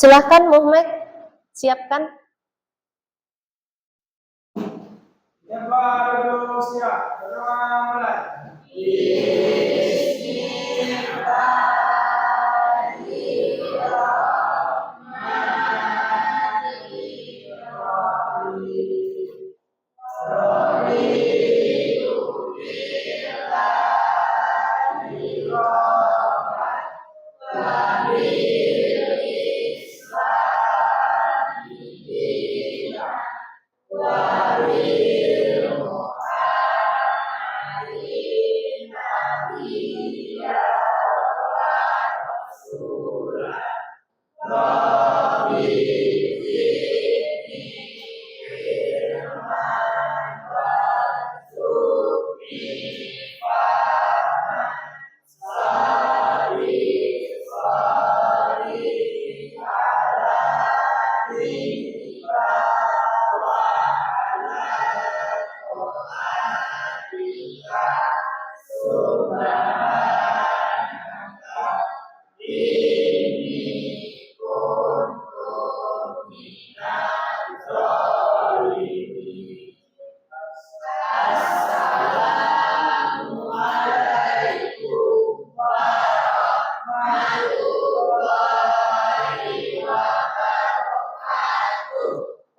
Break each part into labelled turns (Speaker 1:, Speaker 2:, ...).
Speaker 1: Silahkan Muhammad, siapkan.
Speaker 2: Ya baru siap. Mulai.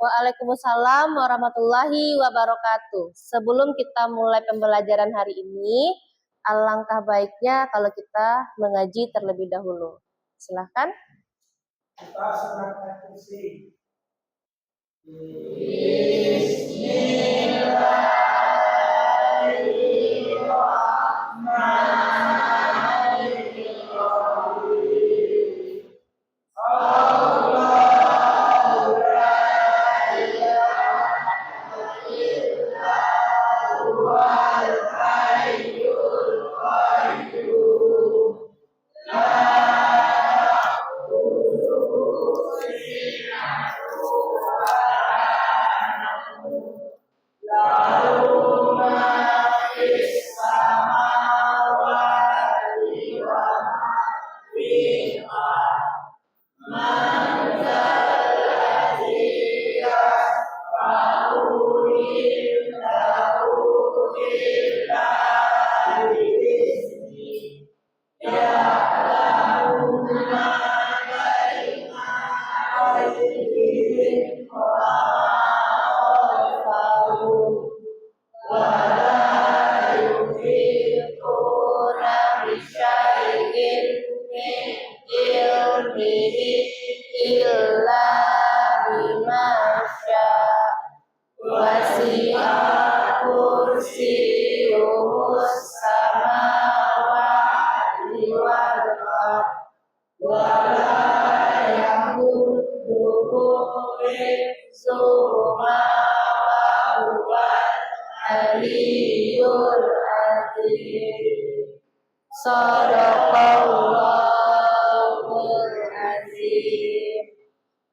Speaker 1: Waalaikumsalam warahmatullahi wabarakatuh. Sebelum kita mulai pembelajaran hari ini, alangkah baiknya kalau kita mengaji terlebih dahulu. Silahkan.
Speaker 2: Kita serahkan kursi.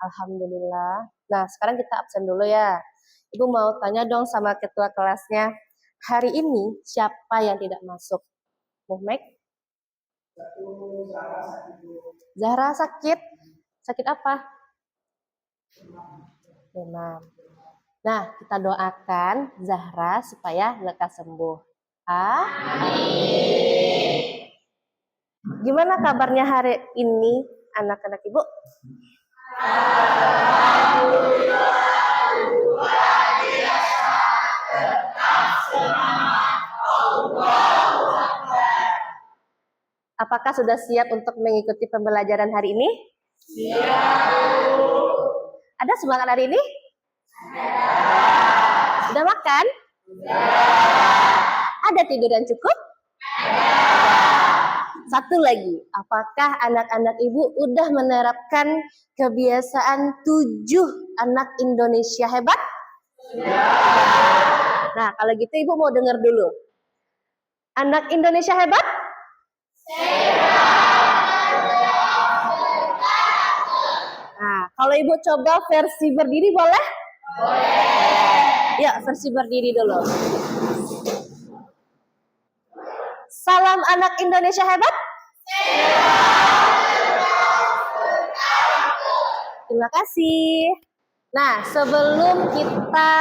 Speaker 1: Alhamdulillah. Nah, sekarang kita absen dulu ya. Ibu mau tanya dong sama ketua kelasnya. Hari ini siapa yang tidak masuk? Muhammad? Zahra sakit. Sakit apa? Demam. Nah, kita doakan Zahra supaya lekas sembuh. Amin. Gimana kabarnya hari ini anak-anak Ibu? Apakah sudah siap untuk mengikuti pembelajaran hari ini?
Speaker 2: Siap.
Speaker 1: Ada semangat hari ini? Sudah makan? Ada tidur yang cukup? Satu lagi, apakah anak-anak Ibu udah menerapkan kebiasaan 7 anak Indonesia hebat? Nah, kalau gitu Ibu mau dengar dulu. Anak Indonesia hebat? Nah, kalau Ibu coba versi berdiri boleh? Boleh. Ya, versi berdiri dulu. Salam anak Indonesia hebat? terima kasih. Nah, sebelum kita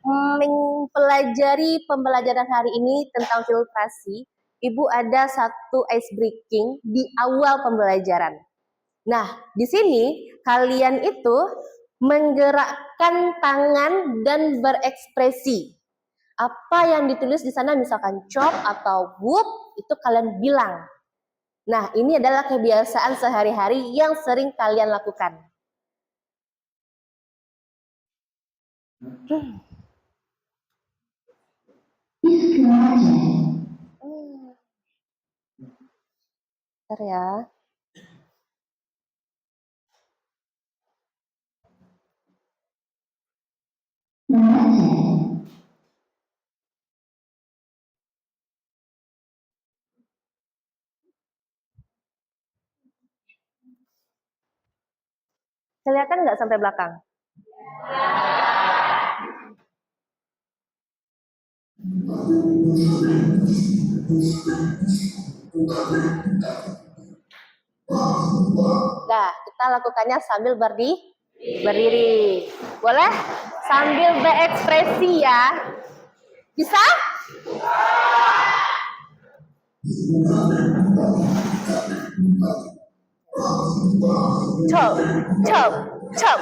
Speaker 1: mempelajari pembelajaran hari ini tentang filtrasi, Ibu ada satu ice breaking di awal pembelajaran. Nah, di sini kalian itu menggerakkan tangan dan berekspresi. Apa yang ditulis di sana misalkan chop atau whoop, itu kalian bilang. Nah, ini adalah kebiasaan sehari-hari yang sering kalian lakukan. Bentar ya. Kelihatan nggak sampai belakang? Nah, kita lakukannya sambil berdiri. Boleh? Sambil berekspresi ya. Bisa? Chop, chop, chop.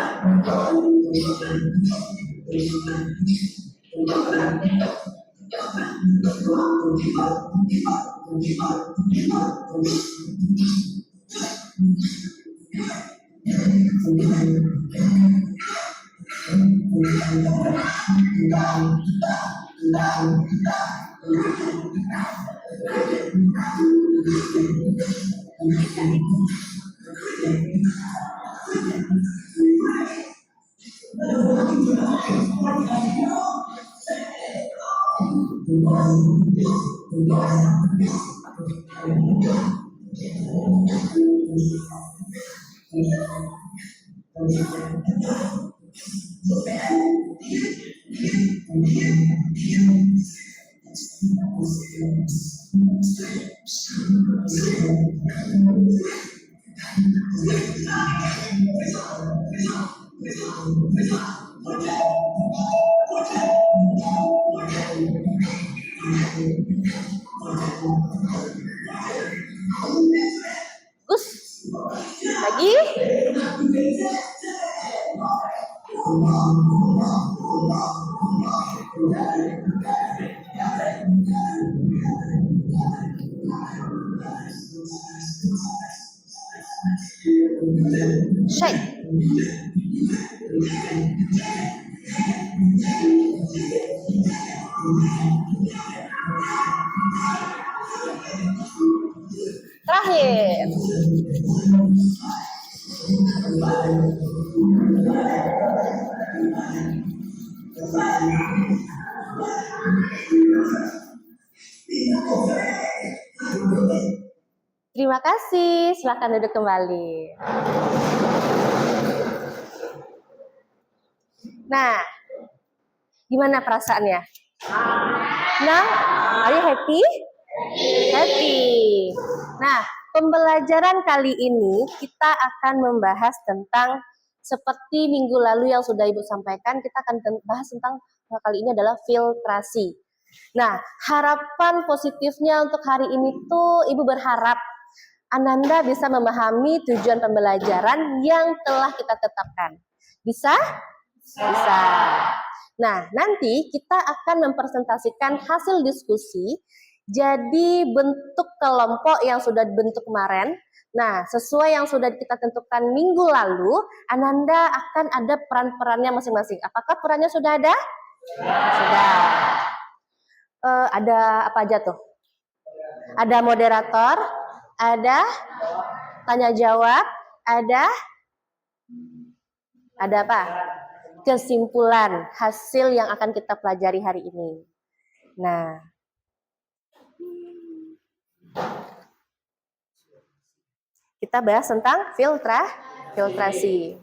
Speaker 1: Lagi. Shake. Terakhir. Terima kasih, silakan duduk kembali. Nah, gimana perasaannya? Nah, are you happy? Happy. Nah, pembelajaran kali ini kita akan membahas tentang seperti minggu lalu yang sudah Ibu sampaikan, kita akan bahas tentang kali ini adalah filtrasi. Nah, harapan positifnya untuk hari ini tuh Ibu berharap Ananda bisa memahami tujuan pembelajaran yang telah kita tetapkan. Bisa? Bisa. Nah, nanti kita akan mempresentasikan hasil diskusi jadi bentuk kelompok yang sudah dibentuk kemarin. Nah, sesuai yang sudah kita tentukan minggu lalu, Ananda akan ada peran-perannya masing-masing. Apakah perannya sudah ada? Sudah. Ada apa aja tuh? Ada moderator, ada tanya jawab, ada apa? Kesimpulan hasil yang akan kita pelajari hari ini. Nah, kita bahas tentang filtrasi.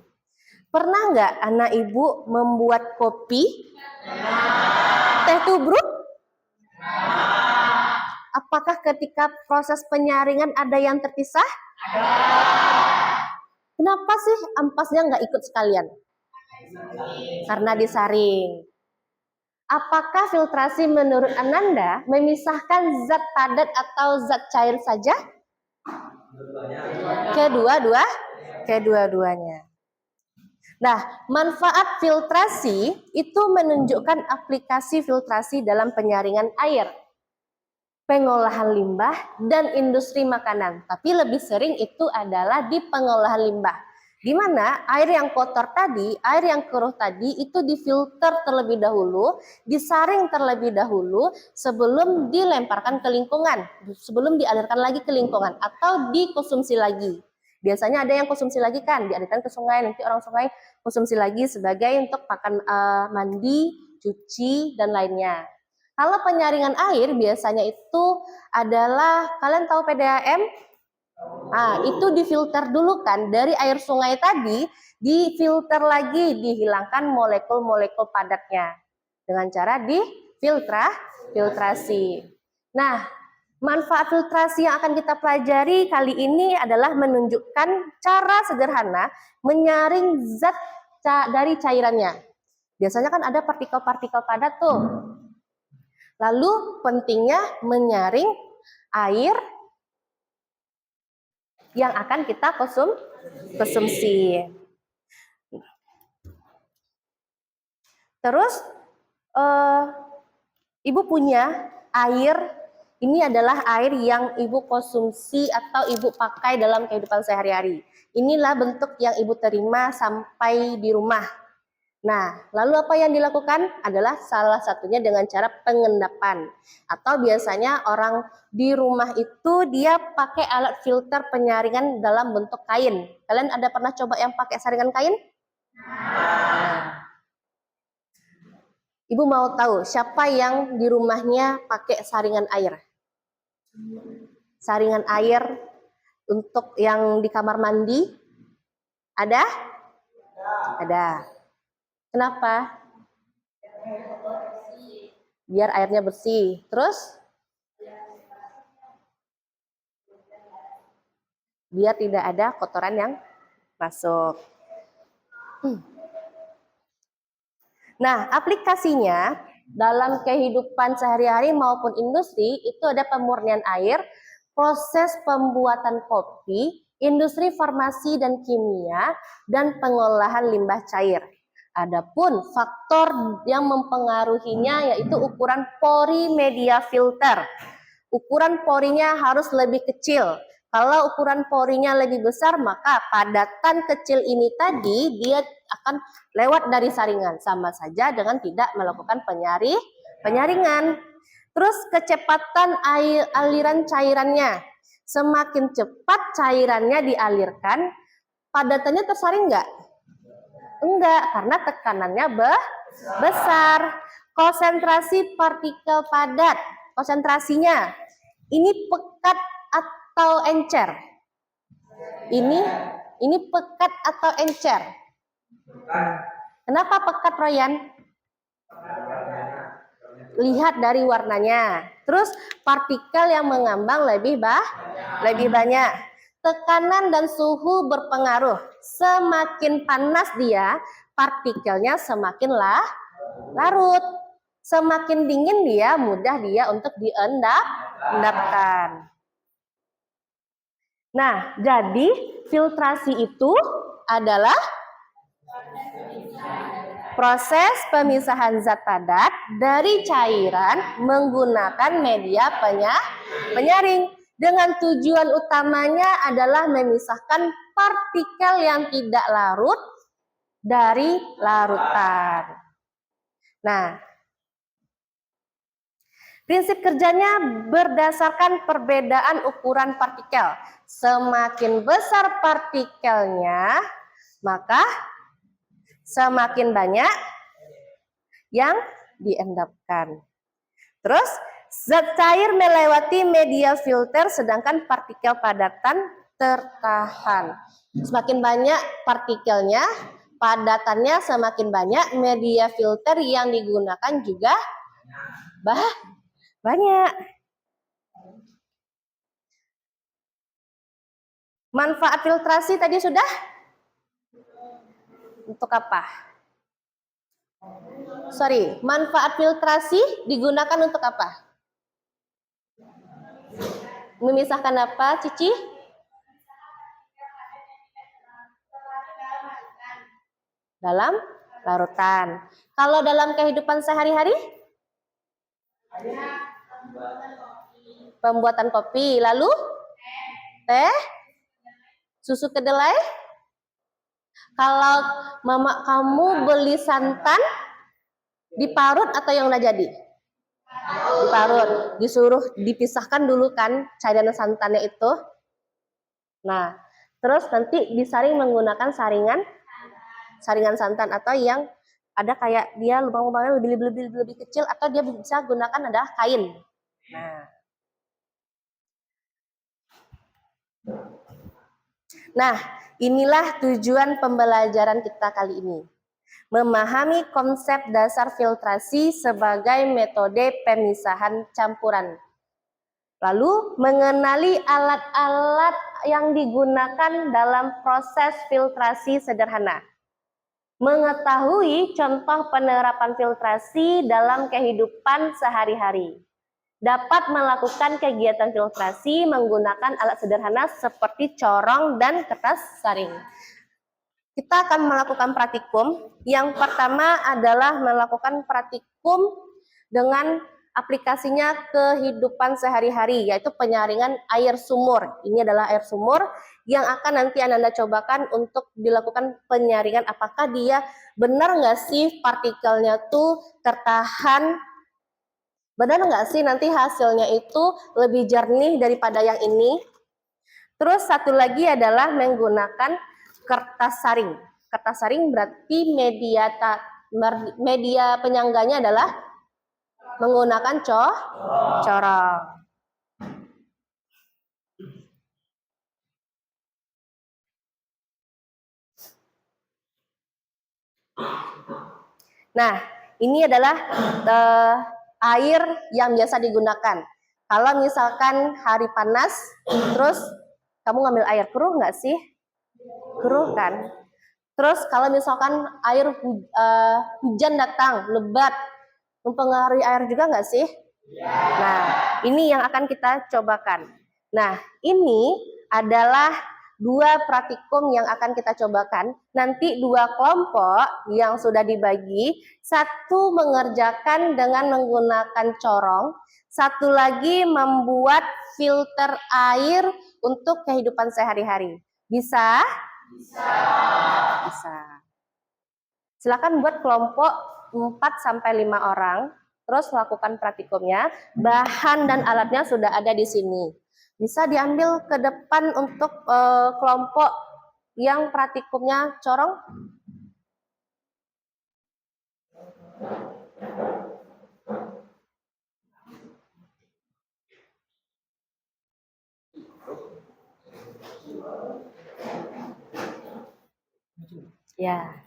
Speaker 1: Pernah nggak anak ibu membuat kopi? Teh tubruk? Apakah ketika proses penyaringan ada yang terpisah? Kenapa Kenapa sih ampasnya nggak ikut sekalian? Karena disaring. Apakah filtrasi menurut Ananda memisahkan zat padat atau zat cair saja? Kedua-duanya. Nah, manfaat filtrasi itu menunjukkan aplikasi filtrasi dalam penyaringan air, pengolahan limbah, dan industri makanan. Tapi lebih sering itu adalah di pengolahan limbah. Di mana air yang kotor tadi, air yang keruh tadi itu difilter terlebih dahulu, disaring terlebih dahulu sebelum dilemparkan ke lingkungan, sebelum dialirkan lagi ke lingkungan atau dikonsumsi lagi. Biasanya ada yang konsumsi lagi kan, dialirkan ke sungai, nanti orang sungai konsumsi lagi sebagai untuk pakan mandi, cuci, dan lainnya. Kalau penyaringan air biasanya itu adalah, kalian tahu PDAM? Itu difilter dulu kan, dari air sungai tadi, difilter lagi, dihilangkan molekul-molekul padatnya. Dengan cara filtrasi. Nah, manfaat filtrasi yang akan kita pelajari kali ini adalah menunjukkan cara sederhana menyaring zat dari cairannya. Biasanya kan ada partikel-partikel padat tuh. Lalu pentingnya menyaring air yang akan kita konsumsi. Terus Ibu punya air, ini adalah air yang Ibu konsumsi atau Ibu pakai dalam kehidupan sehari-hari. Inilah bentuk yang Ibu terima sampai di rumah. Nah, lalu apa yang dilakukan adalah salah satunya dengan cara pengendapan. Atau biasanya orang di rumah itu dia pakai alat filter penyaringan dalam bentuk kain. Kalian ada pernah coba yang pakai saringan kain? Nah, Ibu mau tahu siapa yang di rumahnya pakai saringan air? Saringan air untuk yang di kamar mandi? Ada? Ada. Kenapa? Biar airnya bersih. Terus? Biar tidak ada kotoran yang masuk. Nah, aplikasinya dalam kehidupan sehari-hari maupun industri itu ada pemurnian air, proses pembuatan kopi, industri farmasi dan kimia, dan pengolahan limbah cair. Adapun faktor yang mempengaruhinya yaitu ukuran pori media filter. Ukuran porinya harus lebih kecil. Kalau ukuran porinya lebih besar, maka padatan kecil ini tadi dia akan lewat dari saringan. Sama saja dengan tidak melakukan penyaringan. Terus kecepatan aliran cairannya. Semakin cepat cairannya dialirkan, padatannya tersaring enggak? Enggak, karena tekanannya besar. Konsentrasi partikel padat, konsentrasinya ini pekat atau encer? Ini pekat atau encer? Kenapa pekat, Royan? Lihat dari warnanya. Terus partikel yang mengambang lebih banyak. Tekanan dan suhu berpengaruh. Semakin panas dia, partikelnya semakin larut. Semakin dingin dia, mudah dia untuk diendapkan. Nah, jadi filtrasi itu adalah proses pemisahan zat padat dari cairan menggunakan media penyaring. Dengan tujuan utamanya adalah memisahkan partikel yang tidak larut dari larutan. Nah, prinsip kerjanya berdasarkan perbedaan ukuran partikel. Semakin besar partikelnya, maka semakin banyak yang diendapkan. Terus, zat cair melewati media filter sedangkan partikel padatan tertahan. Semakin banyak partikelnya, padatannya semakin banyak, media filter yang digunakan juga banyak. Manfaat filtrasi tadi sudah untuk apa? Sorry, manfaat filtrasi digunakan untuk apa? Memisahkan apa, Cici? Dalam larutan. Kalau dalam kehidupan sehari-hari? Pembuatan kopi. Lalu? Teh? Susu kedelai? Kalau mama kamu beli santan, diparut atau yang udah jadi? Diparut. Disuruh dipisahkan dulu kan cairan santannya itu. Nah, terus nanti disaring menggunakan saringan santan atau yang ada kayak dia lubang-lubangnya lebih kecil, atau dia bisa gunakan adalah kain. Nah, inilah tujuan pembelajaran kita kali ini. Memahami konsep dasar filtrasi sebagai metode pemisahan campuran. Lalu, mengenali alat-alat yang digunakan dalam proses filtrasi sederhana. Mengetahui contoh penerapan filtrasi dalam kehidupan sehari-hari. Dapat melakukan kegiatan filtrasi menggunakan alat sederhana seperti corong dan kertas saring. Kita akan melakukan praktikum. Yang pertama adalah melakukan praktikum dengan aplikasinya kehidupan sehari-hari, yaitu penyaringan air sumur. Ini adalah air sumur yang akan nanti Anda cobakan untuk dilakukan penyaringan. Apakah dia benar nggak sih partikelnya tuh tertahan? Benar nggak sih nanti hasilnya itu lebih jernih daripada yang ini? Terus satu lagi adalah menggunakan kertas saring. Kertas saring berarti media penyangganya adalah menggunakan corong. Nah, ini adalah air yang biasa digunakan. Kalau misalkan hari panas, terus kamu ngambil air, keruh nggak sih? Keruh kan? Terus kalau misalkan air hujan datang, lebat, mempengaruhi air juga nggak sih? Nah, ini yang akan kita cobakan. Nah, ini adalah dua praktikum yang akan kita cobakan. Nanti dua kelompok yang sudah dibagi, satu mengerjakan dengan menggunakan corong, satu lagi membuat filter air untuk kehidupan sehari-hari. Bisa? Bisa. Silakan buat kelompok 4-5 orang, terus lakukan praktikumnya. Bahan dan alatnya sudah ada di sini. Bisa diambil ke depan untuk kelompok yang praktikumnya corong. Ya.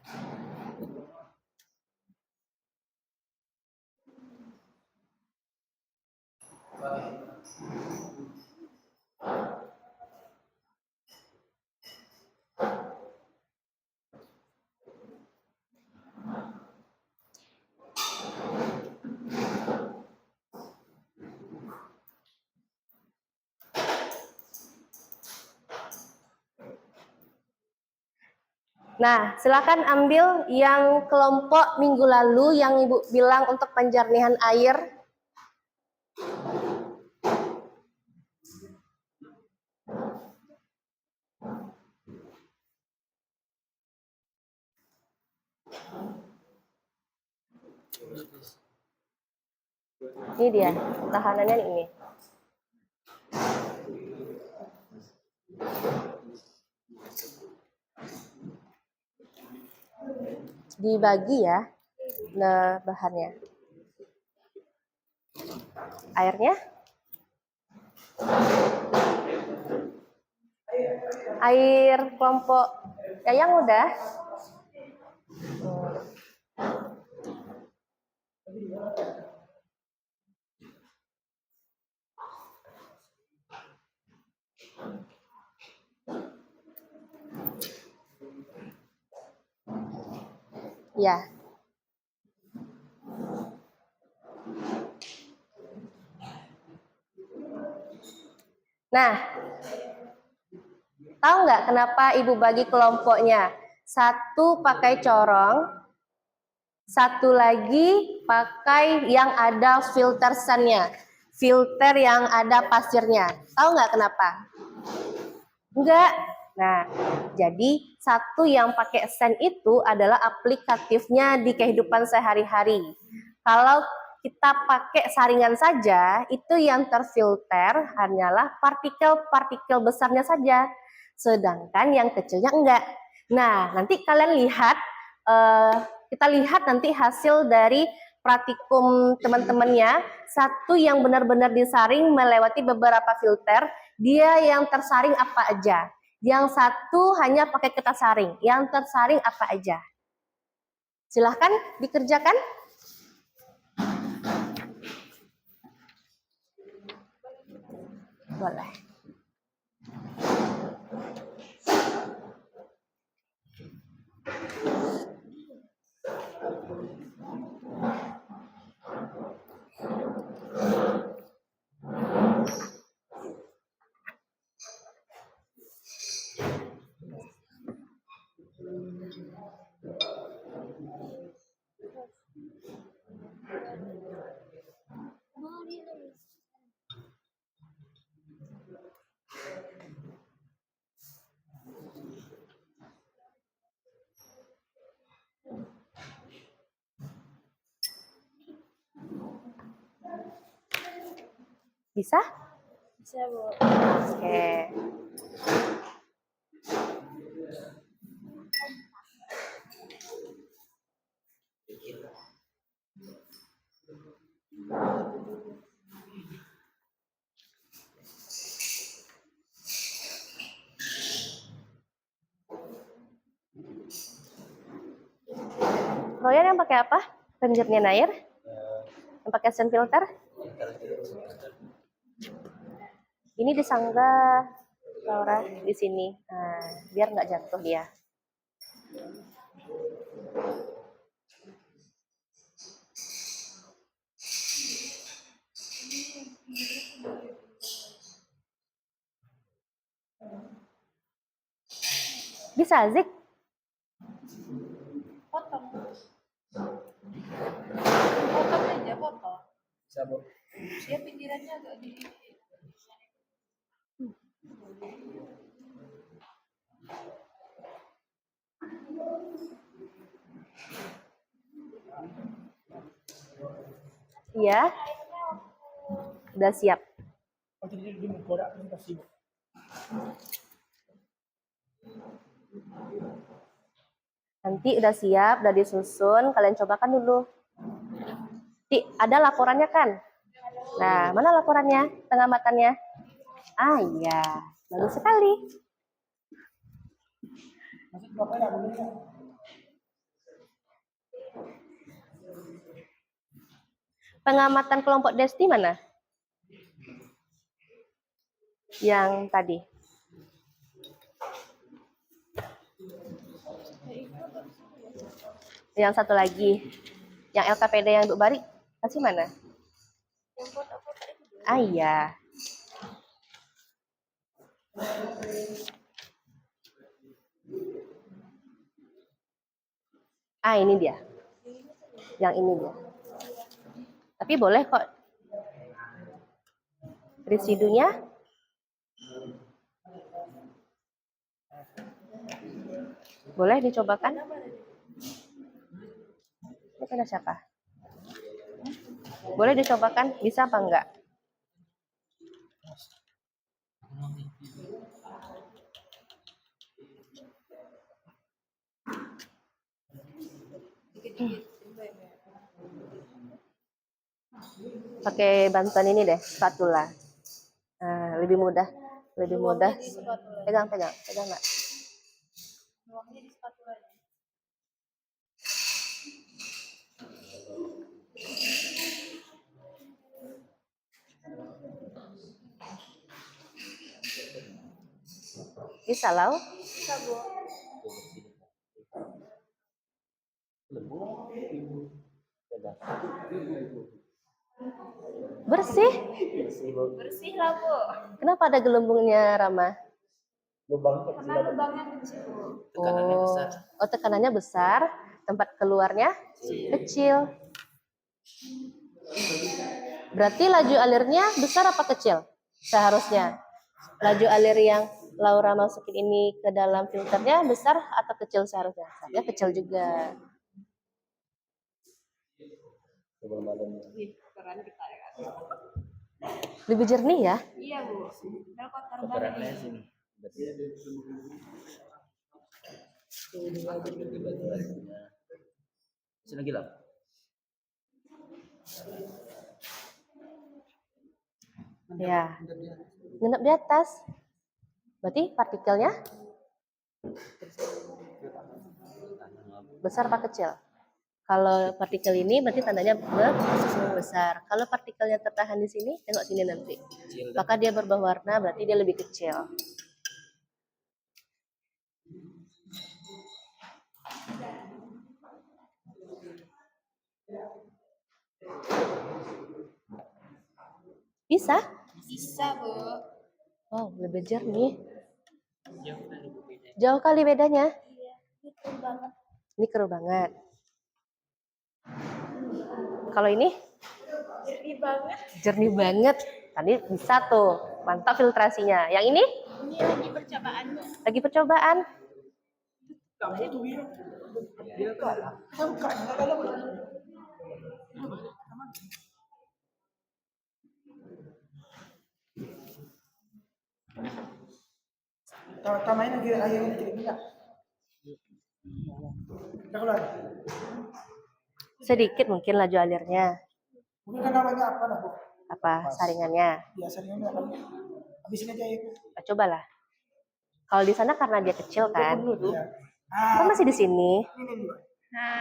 Speaker 1: Nah, silakan ambil yang kelompok minggu lalu yang Ibu bilang untuk penjernihan air. Ini dia, tahanannya ini. Dibagi ya, nah bahannya. Airnya? Air kelompok yang udah. Ya. Nah, tahu nggak kenapa Ibu bagi kelompoknya? Satu pakai corong, satu lagi pakai yang ada filter sunnya, filter yang ada pasirnya. Tahu nggak kenapa? Enggak. Nah, jadi satu yang pakai sen itu adalah aplikatifnya di kehidupan sehari-hari. Kalau kita pakai saringan saja, itu yang terfilter hanyalah partikel-partikel besarnya saja. Sedangkan yang kecilnya enggak. Nah, nanti kalian lihat, kita lihat nanti hasil dari praktikum teman-temannya. Satu yang benar-benar disaring melewati beberapa filter, dia yang tersaring apa aja. Yang satu hanya pakai kertas saring, yang tersaring apa aja. Silahkan dikerjakan. Boleh. Bisa?
Speaker 3: Bisa, Bu.
Speaker 1: Oke. Royan yang pakai apa? Penjernih air? Yang pakai sand filter? Ini disanggah Laura di sini. Nah, biar nggak jatuh dia. Bisa, Zik?
Speaker 3: Potong. Potong aja, potong.
Speaker 2: Bisa, Bu.
Speaker 3: Dia pinggirannya agak di...
Speaker 1: Iya. Udah siap.
Speaker 2: Oh, jadi dia mau kodak ini kasih, Bu.
Speaker 1: Nanti udah siap, udah disusun, kalian cobakan dulu. Ada laporannya kan? Nah, mana laporannya? Pengamatannya? Ah iya, bagus sekali.
Speaker 2: Masuk berapa ya, Bu?
Speaker 1: Pengamatan kelompok Desti mana? Yang tadi. Yang satu lagi. Yang LKPD yang Ibu Bari, kasih mana?
Speaker 3: Yang kotak-kotak itu, Bu.
Speaker 1: Ah iya. Ah ini dia. Yang ini dia. Tapi boleh kok. Residunya. Boleh dicobakan? Ini pada siapa? Boleh dicobakan? Bisa apa enggak? Pakai bantuan ini deh, spatula. Nah, lebih mudah. Lebih mudah.
Speaker 3: Nuangnya di spatula.
Speaker 1: Pegang nggak?
Speaker 3: Nuangnya di spatula.
Speaker 1: Bisa lau.
Speaker 3: Bisa, Bu.
Speaker 1: Bersih.
Speaker 3: Bersih lah, Bu.
Speaker 1: Kenapa ada gelembungnya, Rama?
Speaker 2: Lubang
Speaker 3: Karena lubangnya kecil, Bu.
Speaker 2: tekanannya besar.
Speaker 1: Oh, tekanannya besar, tempat keluarnya kecil. Berarti laju alirnya besar apa kecil? Seharusnya. Laju alir yang Laura masukin ini ke dalam filternya besar atau kecil seharusnya? Seharusnya kecil juga.
Speaker 3: Ih, keren kita ya kan.
Speaker 1: Lebih jernih ya?
Speaker 3: Iya, Bu. Padahal kotor
Speaker 2: Kotorannya
Speaker 3: banget.
Speaker 2: sini. Sini lagi lah.
Speaker 1: Ya. Ngendap di atas. Berarti partikelnya besar apa kecil? Kalau partikel ini berarti tandanya besar. Kalau partikelnya tertahan di sini, tengok sini nanti. Maka dia berubah warna, berarti dia lebih kecil. Bisa?
Speaker 3: Bisa, Bu.
Speaker 1: Oh, lebih jernih. Jauh kali bedanya.
Speaker 3: Iya, itu banget.
Speaker 1: Ini keruh banget. Kalau ini
Speaker 3: Jernih banget.
Speaker 1: jernih banget. Tadi bisa tuh. Mantap filtrasinya. Yang ini
Speaker 3: Ini lagi percobaan, Bu.
Speaker 1: lagi percobaan.
Speaker 2: Kamu tuh biru. Dia kalah. Kamu kalah. Tamain lagi ayam ini tidak bisa. Keluar.
Speaker 1: Sedikit mungkin laju alirnya.
Speaker 2: Mungkin kan namanya apa dah, Bu?
Speaker 1: Apa saringannya?
Speaker 2: Biasanya kan habisin aja ya.
Speaker 1: Cobalah. Kalau di sana karena dia kecil kan.
Speaker 2: Iya.
Speaker 1: Kan masih di sini.
Speaker 2: Ini dua.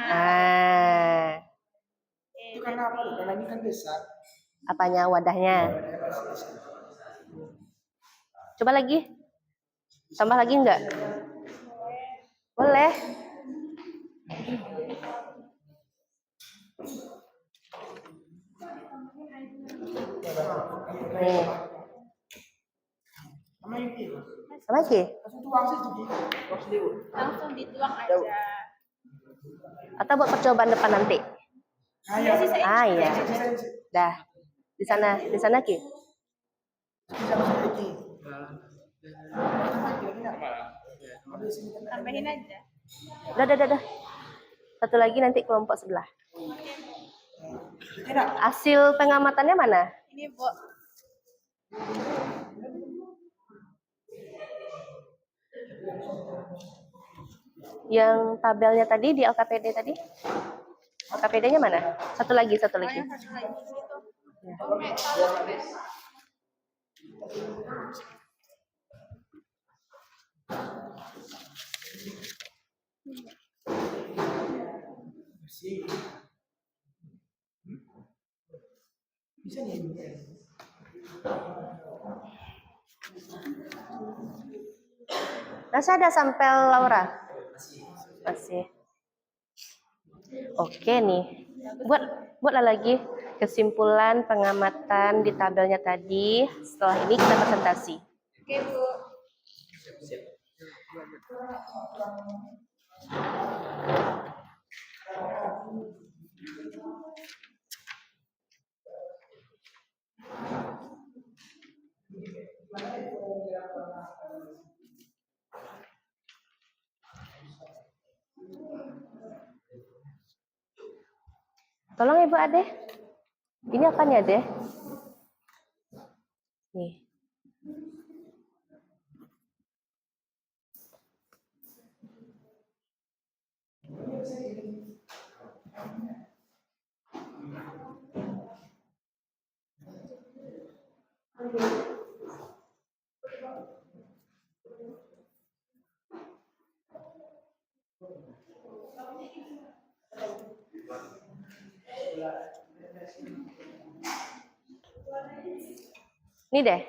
Speaker 1: Ah,
Speaker 2: Itu karena apa? Karena ini kan besar.
Speaker 1: apanya wadahnya? Coba lagi. Tambah lagi enggak? Boleh. Nih,
Speaker 2: Sama ini.
Speaker 1: sama lagi.
Speaker 2: Langsung tuang sih tuh.
Speaker 3: Langsung dituang aja.
Speaker 1: Atau buat percobaan depan nanti.
Speaker 2: Ayo.
Speaker 1: Ah iya. Dah. Di sana Ki.
Speaker 3: Tambahin aja.
Speaker 1: Dah. Satu lagi nanti kelompok sebelah.
Speaker 2: Tidak.
Speaker 1: Hasil pengamatannya mana?
Speaker 3: Ini, Bu.
Speaker 1: Yang tabelnya tadi di LKPD tadi? LKPD-nya mana? Satu lagi.
Speaker 3: Satu lagi situ. Oke, taruh, Bes.
Speaker 2: Bisa nih.
Speaker 1: Masih ada sampel Laura? Masih. Oke nih. Buatlah lagi kesimpulan pengamatan di tabelnya tadi. Setelah ini kita presentasi.
Speaker 3: Oke, Bu.
Speaker 1: Tolong Ibu Ade. Ini apanya, Ade? Nih. Ini deh.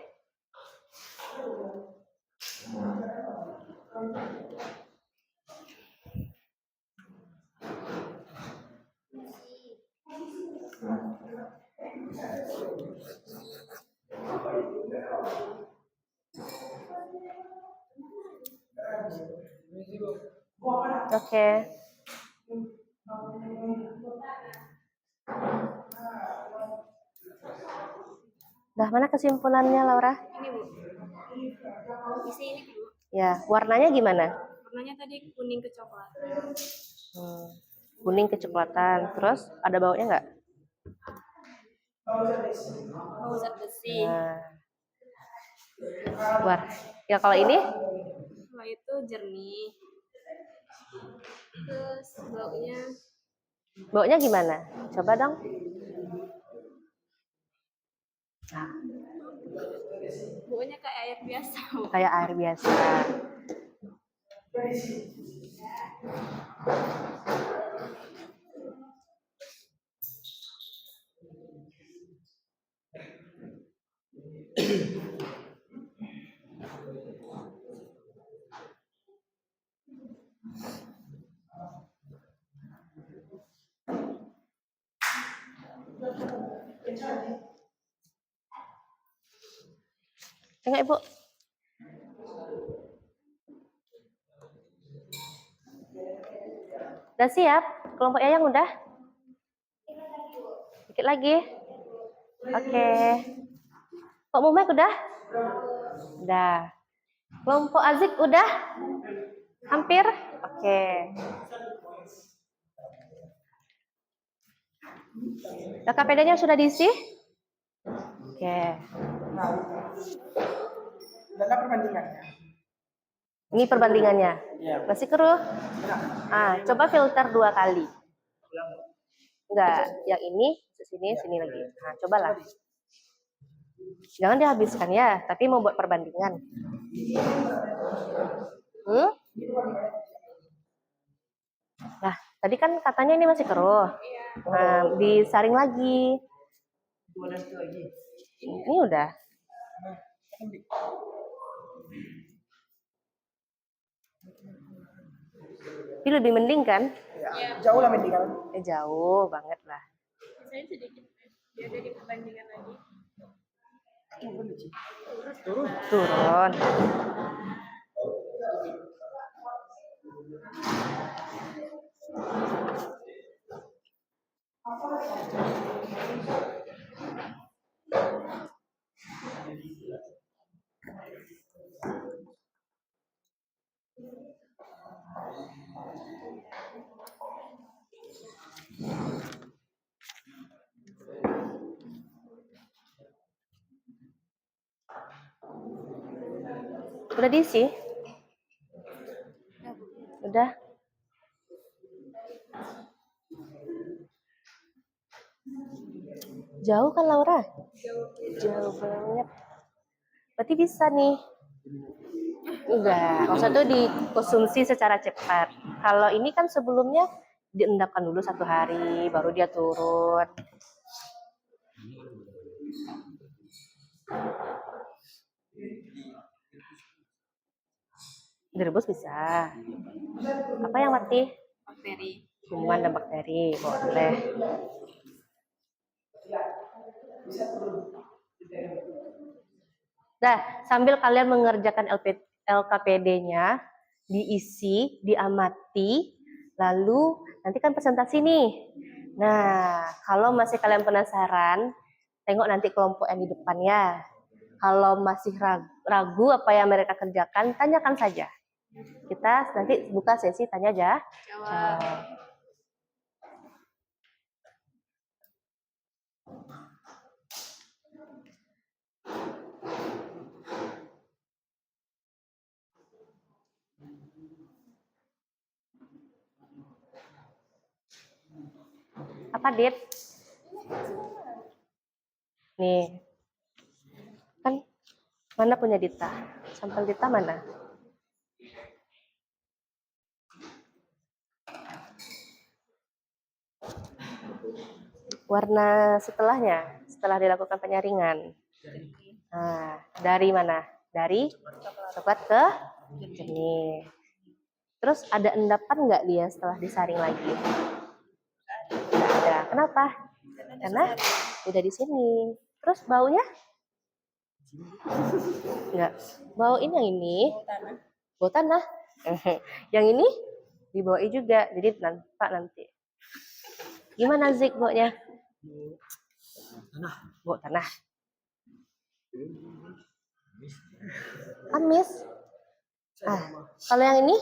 Speaker 1: Oke. Nah, mana kesimpulannya, Laura?
Speaker 4: Ini Bu, isi ini Bu.
Speaker 1: Ya, warnanya gimana?
Speaker 4: Warnanya tadi kuning kecoklatan.
Speaker 1: Kuning kecoklatan. Terus ada baunya nggak?
Speaker 4: Bau zat besi.
Speaker 1: Nah. Wah, ya kalau ini?
Speaker 4: Kalau itu jernih. Terus
Speaker 1: Baunya gimana? Coba dong. Nah,
Speaker 4: baunya kayak air biasa Bu.
Speaker 1: kayak air biasa. Enggak, Ibu. Udah siap? Kelompok Yayang udah? Dikit lagi. Oke. Kok Mumek udah? Udah. Kelompok Azik udah? Hampir? Oke. KPD-nya sudah diisi? Oke.
Speaker 2: Ada perbandingannya.
Speaker 1: Ini perbandingannya.
Speaker 2: Iya.
Speaker 1: Masih keruh? Coba filter 2 kali. Enggak, yang ini, sini, sini lagi. Nah, cobalah. Jangan dihabiskan ya, tapi mau buat perbandingan. Nah, tadi kan katanya ini masih keruh. Nah, disaring lagi. Ini udah. Ini lebih mending kan?
Speaker 2: Ya, jauh lah mending kan.
Speaker 1: Jauh banget lah.
Speaker 4: Saya sedikit biar jadi perbandingan lagi.
Speaker 1: Turun. Udah diisi? Udah. Jauh kan Laura? Jauh banget. Berarti bisa nih. Enggak, maksudnya tuh dikonsumsi secara cepat. Kalau ini kan sebelumnya diendapkan dulu 1 hari, baru dia turun. Direbus bisa. Apa yang mati?
Speaker 4: Bakteri.
Speaker 1: Kuman dan bakteri, boleh. Nah, sambil kalian mengerjakan LKPD-nya, diisi, diamati, lalu nanti kan presentasi nih. Nah, kalau masih kalian penasaran, tengok nanti kelompok yang di depan ya. Kalau masih ragu apa yang mereka kerjakan, tanyakan saja. Kita nanti buka sesi tanya aja.
Speaker 4: Jawab.
Speaker 1: Apa, Dit? Nih. Kan mana punya Dita? Sampel Dita mana? Warna setelahnya, setelah dilakukan penyaringan. Nah, dari mana? Dari coklat ke jernih. Terus ada endapan nggak dia setelah disaring lagi? Nggak ada. Kenapa? Karena udah di sini. Terus baunya? Nggak. Bau ini yang ini. Bau tanah. Yang ini dibawain juga, jadi nampak nanti. Gimana Zik bawanya?
Speaker 2: Tanah.
Speaker 1: Bawa tanah. Amis. Kalau yang ini?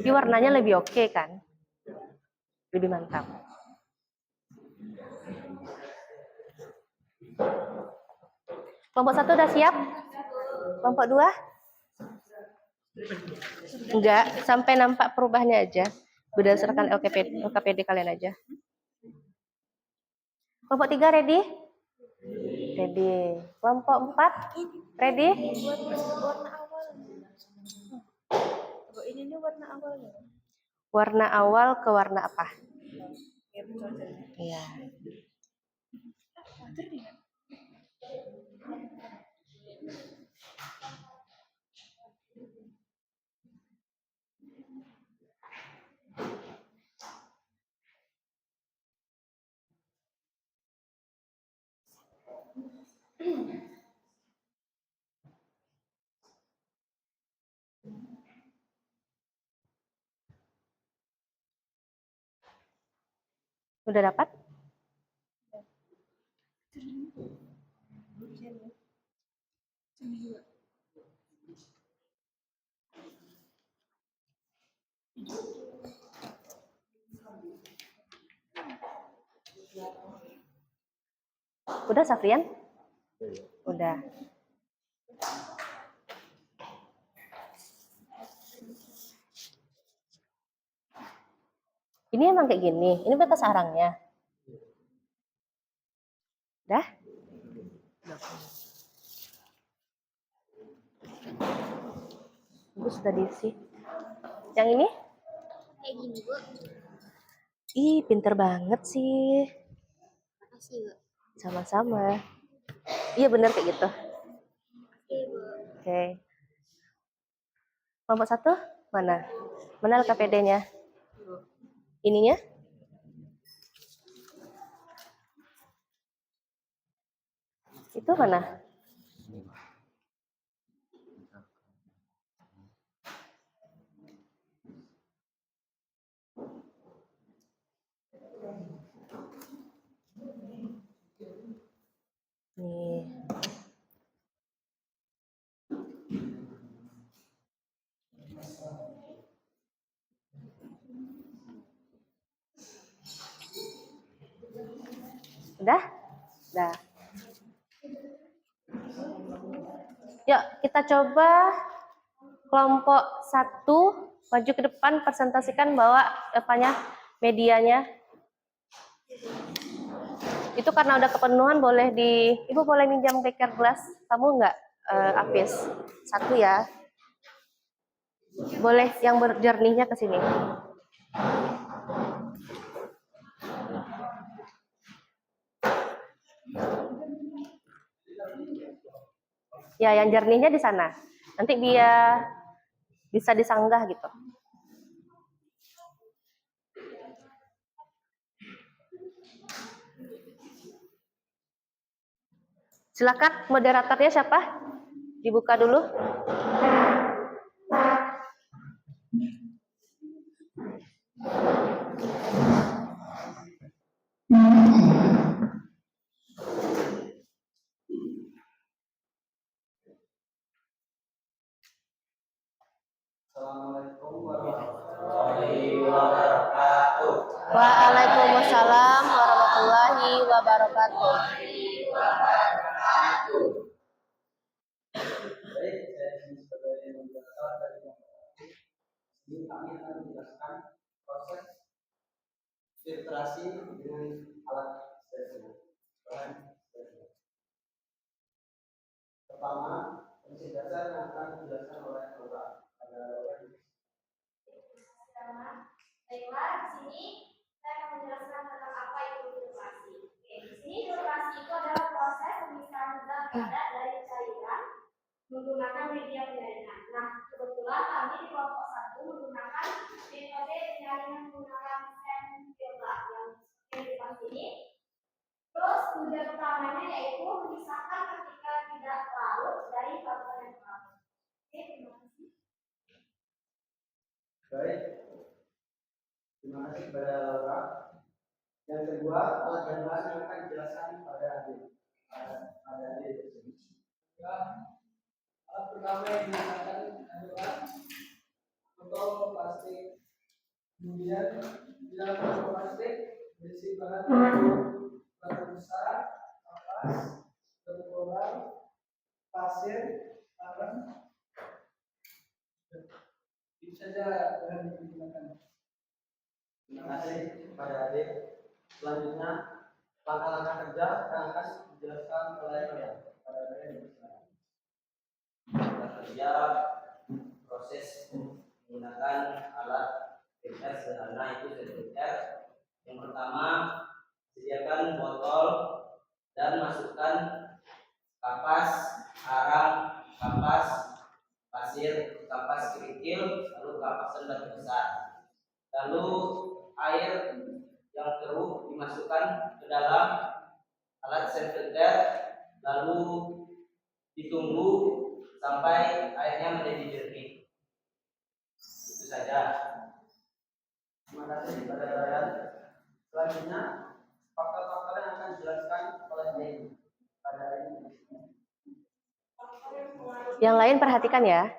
Speaker 1: Ini warnanya lebih oke kan? Lebih mantap. Kelompok 1 udah siap? Kelompok 2? Enggak, sampai nampak perubahannya aja. Berdasarkan LKPD kalian aja. Kelompok 3 ready? Ready. Kelompok 4 ready?
Speaker 4: Warna awal. Kalau ini warna awalnya.
Speaker 1: Warna awal ke warna apa? Iya. Udah dapat? Udah Safrian? Udah. Ini emang kayak gini. Ini bekas arangnya. Dah? Bagus tadi sih. Yang ini?
Speaker 4: Kayak gini, Bu.
Speaker 1: Ih, pinter banget sih.
Speaker 4: Makasih, Bu.
Speaker 1: Sama-sama. Iya bener kayak gitu.
Speaker 4: Oke, Bu.
Speaker 1: Oke. Kelompok 1 mana? Mana LKPD-nya? Ininya? Itu mana? Nih. Udah? Udah. Yuk, kita coba kelompok 1 maju ke depan, presentasikan bawa depannya medianya. Itu karena udah kepenuhan boleh Ibu boleh minjam beker gelas kamu nggak, Apis? 1 ya. Boleh yang berjernihnya ke sini. Ya, yang jernihnya di sana. Nanti biar bisa disanggah gitu. Silakan moderatornya siapa? Dibuka dulu.
Speaker 3: Assalamualaikum warahmatullahi wabarakatuh.
Speaker 1: Waalaikumsalam warahmatullahi wabarakatuh.
Speaker 3: Baik, saya di sini sebagai moderator dari ini kami akan menjelaskan proses filtrasi dengan alat steril. Pertama, prinsip dasar yang akan dijelaskan oleh Laura.
Speaker 5: Baiklah, di sini saya akan menjelaskan tentang apa itu filtrasi. Oke, di sini filtrasi itu adalah proses pemisahan zat padat dari cairan menggunakan media penyaringan. Nah, kebetulan kami di kelompok 1 menggunakan metode penyaringan menggunakan senfilter yang seperti di depan sini. Terus tujuan utamanya yaitu memisahkan ketika tidak
Speaker 3: Baik, terima kasih kepada Laura. Yang kedua, alat dan bahan yang akan dijelaskan pada adik. Pada adik.
Speaker 2: Ya, alat pertama yang digunakan adalah botol plastik. Kemudian di dalam botol plastik berisi bahan batu besar, kapas, berlubang, pasir, garam. Itu saja bahan yang digunakan.
Speaker 3: Terima kasih kepada adik. Selanjutnya, langkah-langkah kerja yang akan dijelaskan oleh kalian. Pada adik.
Speaker 6: Kerja proses menggunakan alat filter sederhana itu filter. Yang pertama, sediakan botol dan masukkan kapas, arang, kapas, pasir, kapas kerikil, lalu kapas dan batu besar. Lalu air yang keruh dimasukkan ke dalam alat filter, lalu ditunggu sampai airnya menjadi jernih. Itu saja.
Speaker 3: Terima kasih kepada kalian. Selanjutnya, faktor-faktor yang akan dijelaskan oleh adik. Pada adik.
Speaker 1: Yang lain perhatikan ya.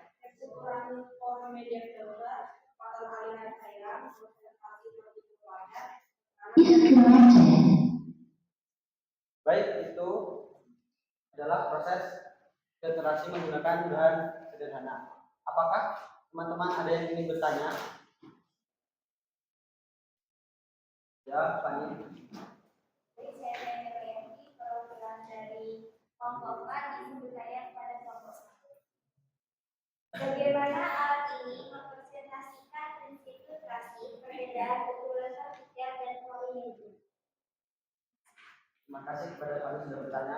Speaker 5: Ukuran pore media filter, faktor aliran cairan, konsentrasi protein wajar.
Speaker 3: Baik, itu adalah proses filtrasi menggunakan bahan sederhana. Apakah teman-teman ada yang ingin bertanya? Ya, Fani.
Speaker 5: Jadi saya Rayani, perwakilan dari kelompok A disebut saya pada kelompok 1. Bagaimana alat ini mempresentasikan prinsip filtrasi, perbedaan ukuran partikel dan volume?
Speaker 3: Terima kasih kepada Fani sudah bertanya.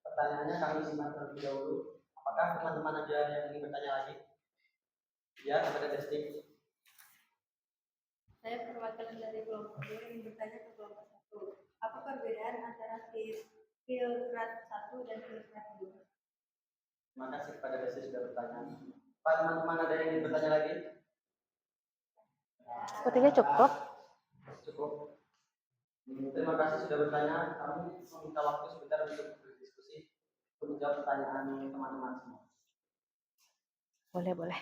Speaker 3: Pertanyaannya kami simpan terlebih dahulu. Apakah teman-teman ada yang ingin bertanya lagi? Ya, kepada Destik.
Speaker 7: Saya perwakilan dari kelompok 2 yang bertanya ke kelompok 1. Apa perbedaan antara filtrat 1 dan filtrat 2?
Speaker 3: Terima kasih kepada Destik sudah bertanya. Pak, teman-teman ada yang ingin bertanya lagi?
Speaker 1: Sepertinya cukup.
Speaker 3: Cukup. Terima kasih sudah bertanya. Kami meminta waktu sebentar untuk berdiskusi untuk menjawab pertanyaan teman-teman semua.
Speaker 1: Boleh, boleh.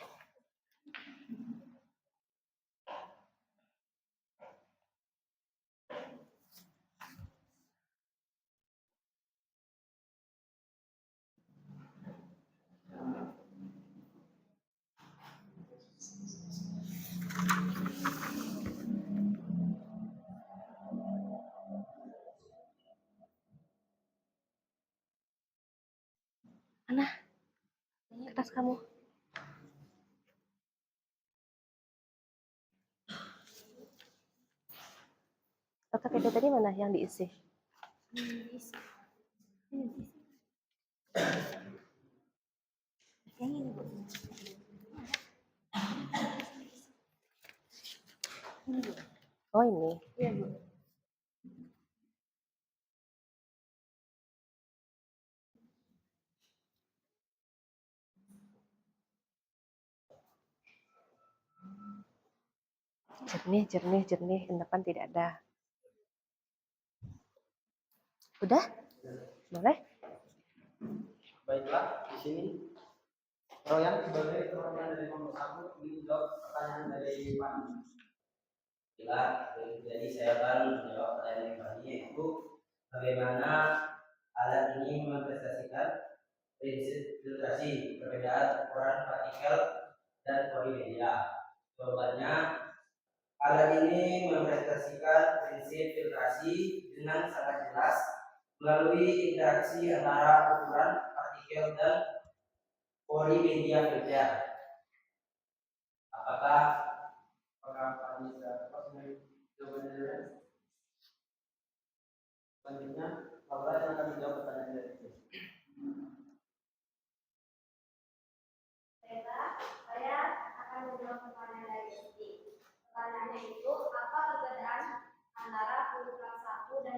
Speaker 1: Mana? Kertas kamu. Otak itu tadi mana yang diisi?
Speaker 4: Yang ini, Bu.
Speaker 1: Oh ini.
Speaker 4: Iya, Bu.
Speaker 1: Jernih, jernih, jernih. Endapan tidak ada. Udah? Boleh?
Speaker 3: Baiklah, di sini Royan sebagai perwakilan dari kelompok 1 ingin menjawab pertanyaan dari Pak.
Speaker 6: Bila jadi saya akan menjawab pertanyaan yang tadi, yaitu bagaimana alat ini mempresentasikan prinsip filtrasi, perbedaan ukuran partikel dan polimedia. Jawabannya, alat ini mempresentasikan prinsip filtrasi dengan sangat jelas melalui interaksi antara ukuran partikel dan polimedia filter. Apakah
Speaker 3: Pak bisa jawabannya dulu? Selanjutnya, Laura yang akan menjawab pertanyaan dari itu.
Speaker 5: Saya akan menjawab pertanyaan dari Desti. Pertanyaannya itu, apa perbedaan antara filtrat 1 dan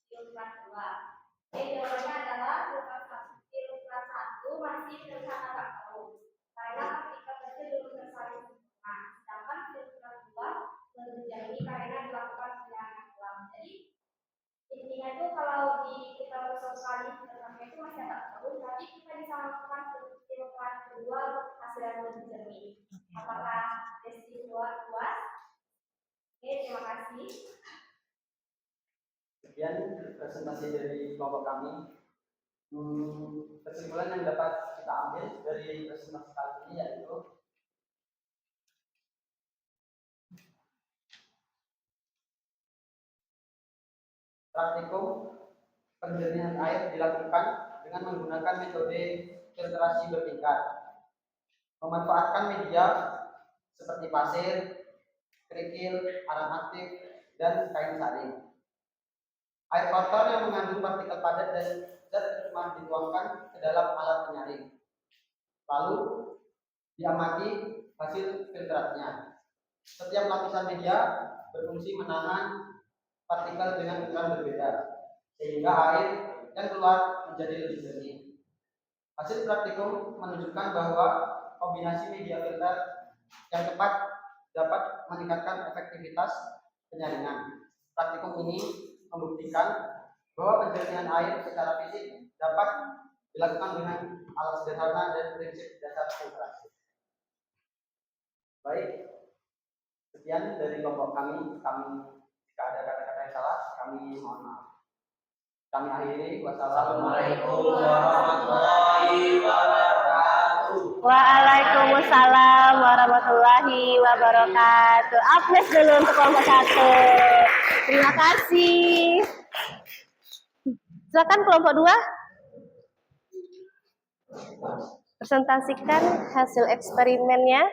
Speaker 5: filtrat 2? Jawabannya adalah filtrat 1 masih filtrat agak keruh karena partikel kecil belum tersaring sempurna. Sedangkan yang lebih jernih. Apakah Desti puas? Oke, terima kasih.
Speaker 3: Sekian presentasi dari kelompok kami. Kesimpulan yang dapat kita ambil dari presentasi kali ini yaitu praktikum penjernihan air dilakukan dengan menggunakan metode filtrasi bertingkat, memanfaatkan media seperti pasir, kerikil, arang aktif, dan kain saring. Air kotor yang mengandung partikel padat dan zat pencemaran dituangkan ke dalam alat penyaring. Lalu diamati hasil filtrasinya. Setiap lapisan media berfungsi menahan partikel dengan ukuran berbeda, sehingga air yang keluar menjadi lebih jernih. Hasil praktikum menunjukkan bahwa kombinasi media filter yang tepat dapat meningkatkan efektivitas penyaringan. Praktikum ini membuktikan bahwa penjernihan air secara fisik dapat dilakukan dengan alat sederhana dan prinsip dasar filtrasi. Baik, sekian dari kelompok kami. Jika ada kata-kata yang salah, kami mohon maaf. Kami akhiri. Wassalamualaikum warahmatullahi wabarakatuh.
Speaker 1: Waalaikumsalam warahmatullahi wabarakatuh. Aplaus dulu untuk kelompok 1. Terima kasih. Silakan kelompok 2. Presentasikan hasil eksperimennya.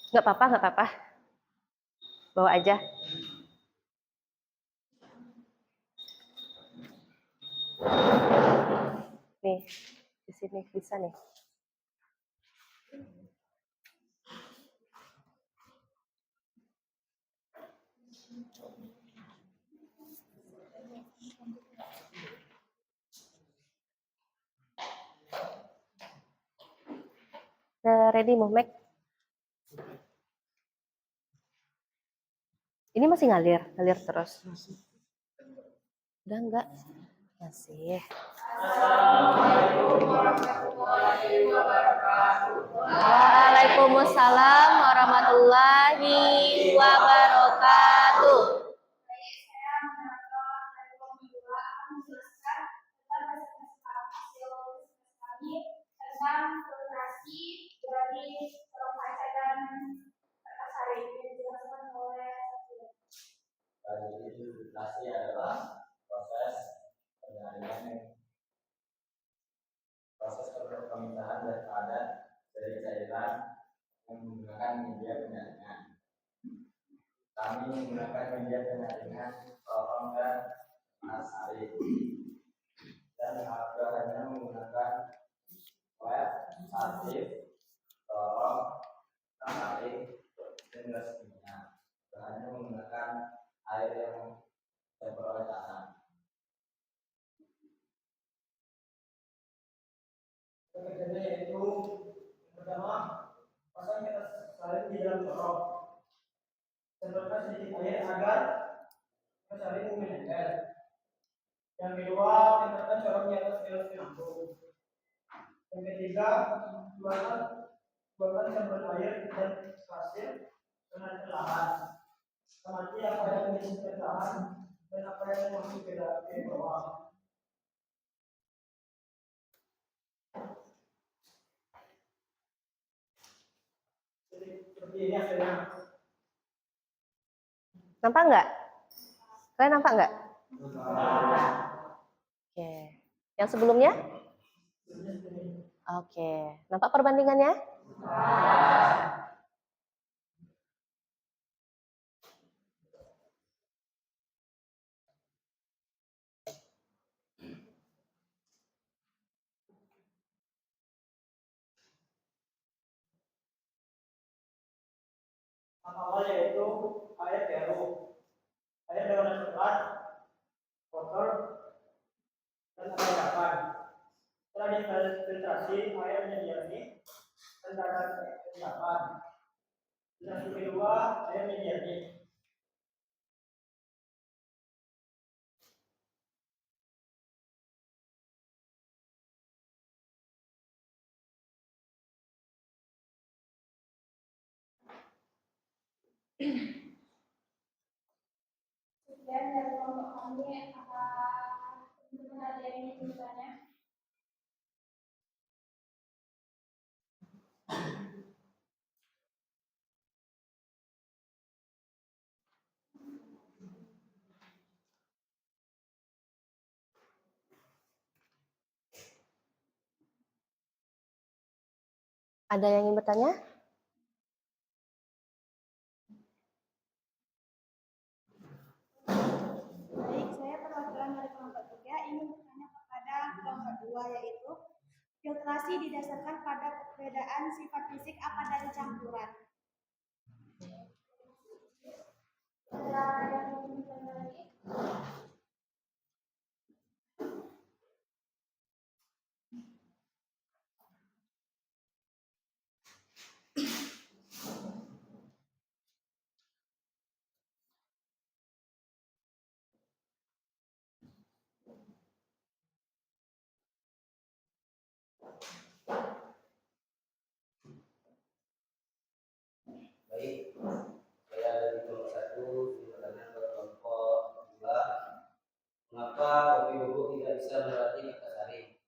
Speaker 1: Nggak apa-apa. Bawa aja. Nih, di sini bisa nih. Ready, Muhammad? Ini masih ngalir terus. Udah enggak? Masih. Waalaikumsalam warahmatullahi wabarakatuh.
Speaker 5: Saya menonton dari kelompok 2 akan menjelaskan tentang hasil kami tentang filtrasi dari sarung kaca dan kertas saring yang dijelaskan oleh
Speaker 3: Jadi filtrasi adalah proses pemisahan zat padat dari cairan yang menggunakan media penyaringan. Kami menggunakan media penyaringan klorong dan asarin, dan hanya menggunakan wet, aktif, klorong, asarin, dan resminya. Hanya menggunakan air yang diperoleh tanah. Kerjanya yaitu pertama, pasang kertas saring di dalam corong, semprotkan sedikit air agar kertas saring menempel. Yang kedua, tempelkan corong di atas gelas penampung. Yang ketiga, buatkan semprot air dan pasir dengan perlahan. Amati apa yang menjadi perlahan dan apa yang masuk ke bawah. Seperti ini hasilnya.
Speaker 1: Nampak nggak? Kalian nampak nggak? Oke. Yang sebelumnya? Oke. Nampak perbandingannya?
Speaker 2: Awal yaitu air baru, air berwarna coklat, kotor, dan air dapan. Setelah difiltrasi, air menjadi jernih
Speaker 3: standar kesiapan. Generasi kedua dari mediatik.
Speaker 5: Sekian dari kelompok kami, apa benar dari ini tulisannya?
Speaker 1: Ada yang ingin bertanya?
Speaker 7: Baik, saya perwakilan dari kelompok 3 ingin bertanya kepada kelompok 2, yaitu filtrasi didasarkan pada perbedaan sifat fisik apa dari campuran.
Speaker 5: Ada yang ingin bertanya lagi?
Speaker 6: Baik, saya dari kelompok 1 bertanya ke kelompok 2, mengapa kopi bubuk tidak bisa melewati Kertasari?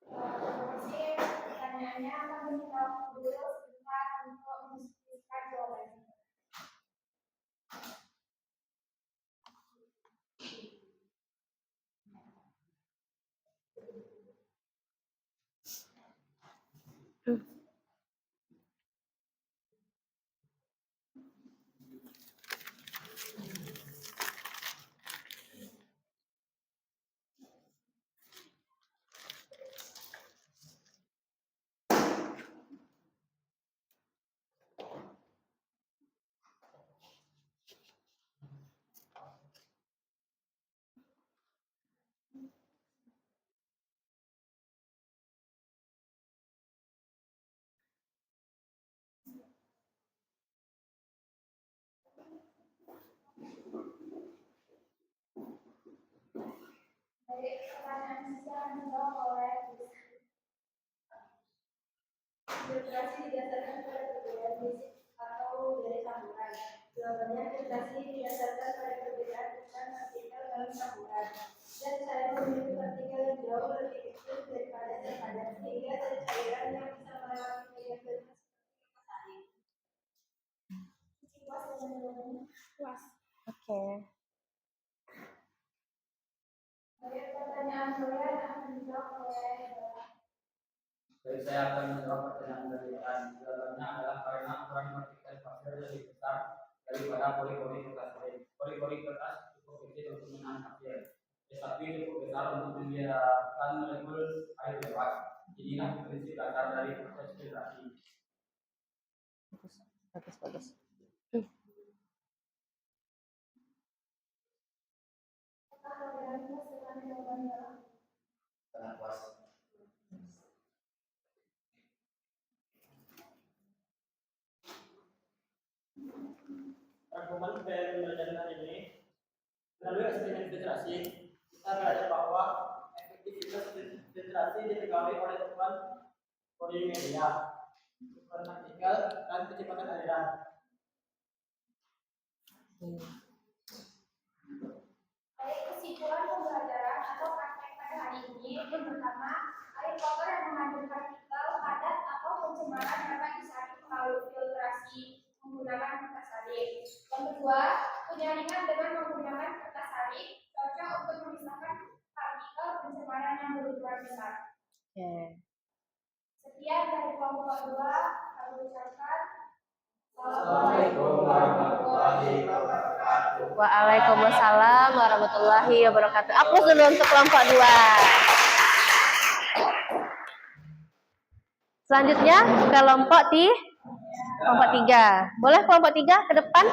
Speaker 5: Terima kasih. Pertanyaannya akan meminta dulu sebentar untuk mendiskusikan jawabannya. Dari pertanyaan sisi akan dijawab oleh filtrasi didasarkan pada perbedaan fisik atau dari campuran. Jawabannya filtrasi didasarkan pada perbedaan ukuran partikel dalam campuran. Dan saya memiliki partikel yang jauh lebih kecil daripada zat padat, sehingga zat cairan yang bisa melewati media filter seperti kipas angin. Puas dengan jawabannya? Puas.
Speaker 1: Oke.
Speaker 5: Dari pertanyaan kalian akan dijawab oleh
Speaker 3: Jadi saya akan menjawab pertanyaan dari Ian. Jawabannya adalah karena ukuran partikel pasir lebih besar daripada pori-pori kertas lain. Pori-pori kertas cukup kecil untuk menahan pasir, tetapi cukup besar untuk membiarkan molekul air lewat. Inilah prinsip dasar dari proses filtrasi.
Speaker 1: Bagus.
Speaker 5: apakah kalian puas dengan jawabannya?
Speaker 6: Sangat puas.
Speaker 3: Rangkuman dari pembelajaran hari ini, melalui eksperimen filtrasi, kita belajar bahwa efektivitas filtrasi dipengaruhi oleh ukuran pori media, ukuran partikel, dan kecepatan aliran.
Speaker 5: Baik, kesimpulan pembelajaran atau praktek pada hari ini. Yang pertama, air kotor yang mengandung partikel padat atau pencemaran dapat disaring melalui filtrasi menggunakan kertas saring. Yang kedua, penyaringan dengan menggunakan kertas saring cocok untuk memisahkan partikel pencemaran yang berukuran besar.
Speaker 1: Oke.
Speaker 5: Sekian dari kelompok 2, kami ucapkan
Speaker 3: Assalamualaikum warahmatullahi wabarakatuh.
Speaker 1: Waalaikumsalam warahmatullahi wabarakatuh. Aplaus dulu untuk kelompok 2. Selanjutnya kelompok 3. Boleh kelompok 3 ke depan?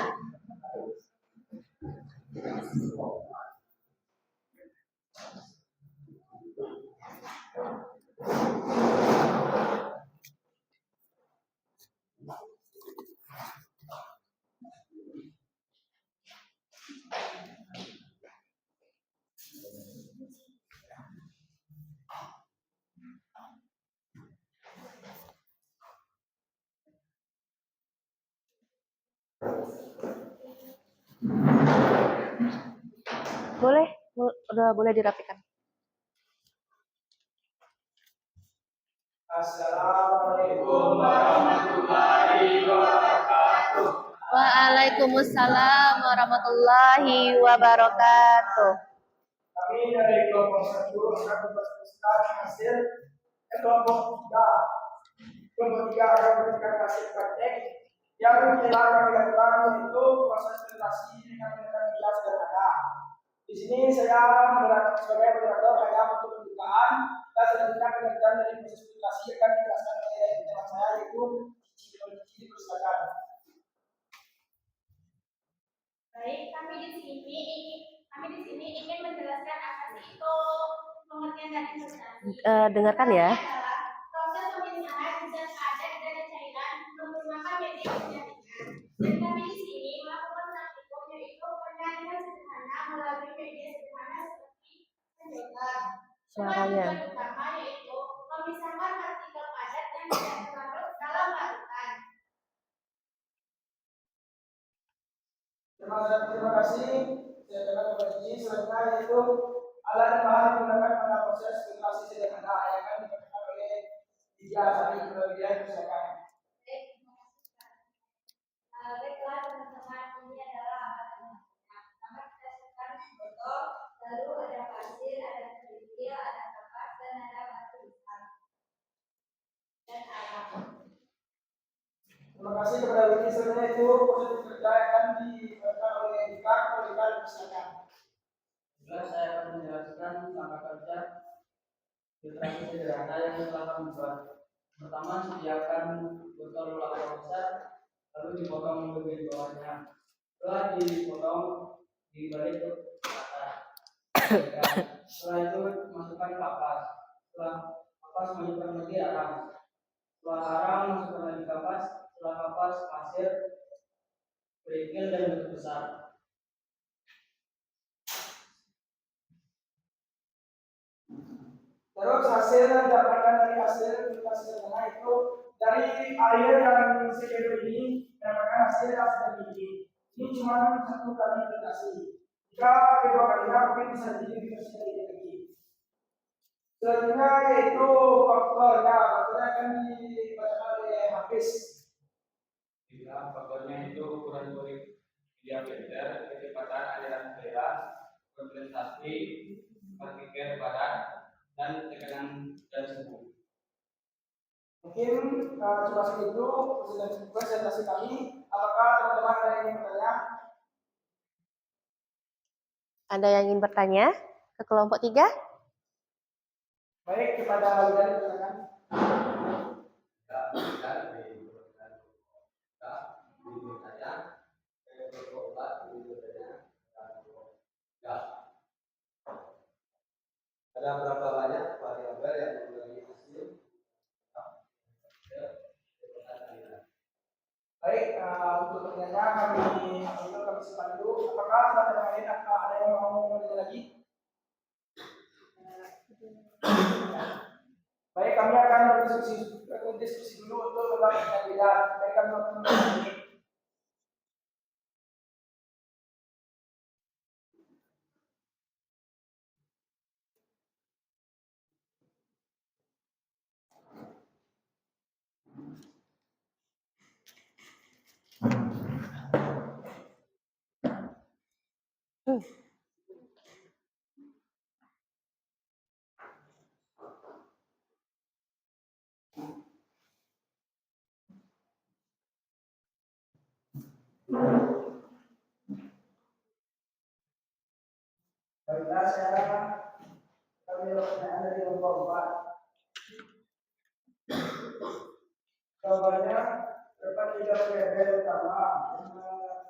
Speaker 1: Boleh, udah boleh dirapikan.
Speaker 2: Assalamualaikum warahmatullahi wabarakatuh.
Speaker 1: Waalaikumsalam warahmatullahi wabarakatuh.
Speaker 2: Kami dari kelompok 1 akan mempresentasikan hasil kelompok 3. Kelompok 3 akan memberikan hasil praktek yang telah kami lakukan, yaitu proses filtrasi dengan menggunakan media sederhana. Di sini saya sebagai moderator hanya untuk pembukaan dan selanjutnya pengertian dari proses filtrasi akan dijelaskan oleh teman saya, yaitu Cici. Dipersilakan.
Speaker 5: Baik, kami di sini ingin menjelaskan apa sih itu pengertian dari filtrasi.
Speaker 1: Dengarkan ya.
Speaker 5: Adalah proses pemisahan zat padat dari cairan menggunakan media penyaringan. Dan kami di sini melakukan praktikum, yaitu penyaringan sederhana melalui media sederhana seperti pencetak.
Speaker 1: Suaranya.
Speaker 5: Tujuan utama yaitu memisahkan partikel padat yang tidak terlarut dalam larutan.
Speaker 2: Terima kasih. Saya akan membagi selanjutnya, yaitu alat dan bahan yang digunakan pada proses filtrasi sederhana yang akan diperkenalkan oleh Lydia Sari. Silakan.
Speaker 5: Baiklah teman-teman, ini adalah alat yang pertama kita siapkan botol, lalu ada pasir, ada kerikil, ada kapas, dan ada batu hitam dan alat.
Speaker 2: Terima kasih kepada Wiki. Selanjutnya itu proses kerja akan dilakukan oleh Dika. Silakan.
Speaker 3: Juga saya akan menjelaskan langkah kerja filtrasi sederhana yang telah kami buat. Pertama, sediakan botol aqua besar, lalu dipotong bagian bawahnya. Setelah dipotong, dibalik ke atas. Setelah itu masukkan kapas. Setelah kapas masukkan lagi arang. Setelah arang masukkan lagi kapas. Setelah kapas pasir, kerikil dan batu besar.
Speaker 2: Terus hasil yang didapatkan dari hasil filtrasi sederhana itu dari air yang sekitar ini mendapatkan hasil ini. Ini cuma satu kali filtrasi. Jika kedua kalinya mungkin bisa diversifikasi lagi. Selanjutnya yaitu faktornya akan dibacakan oleh Hafiz.
Speaker 8: Faktornya itu ukuran kulit diameter, kecepatan aliran cairan, kondensasi, partikel padat, dan tekanan dan suhu.
Speaker 2: Mungkin coba segitu presentasi kami. Apakah teman-teman ada yang ingin bertanya?
Speaker 1: Ada yang ingin bertanya ke kelompok 3?
Speaker 2: Baik, kepada Lidan silakan.
Speaker 6: Ada berapa banyak variabel yang mengurangi hasil?
Speaker 2: Baik, untuk pertanyaannya kami simpan dulu. Apakah teman-teman lain ada yang mau bertanya lagi? Baik, kami akan berdiskusi dulu untuk melakukan Lidan. Baik, kami akan mengulangi. Baiklah, kami pertanyaan dari kelompok 4. Jawabannya terdapat 3 variabel utama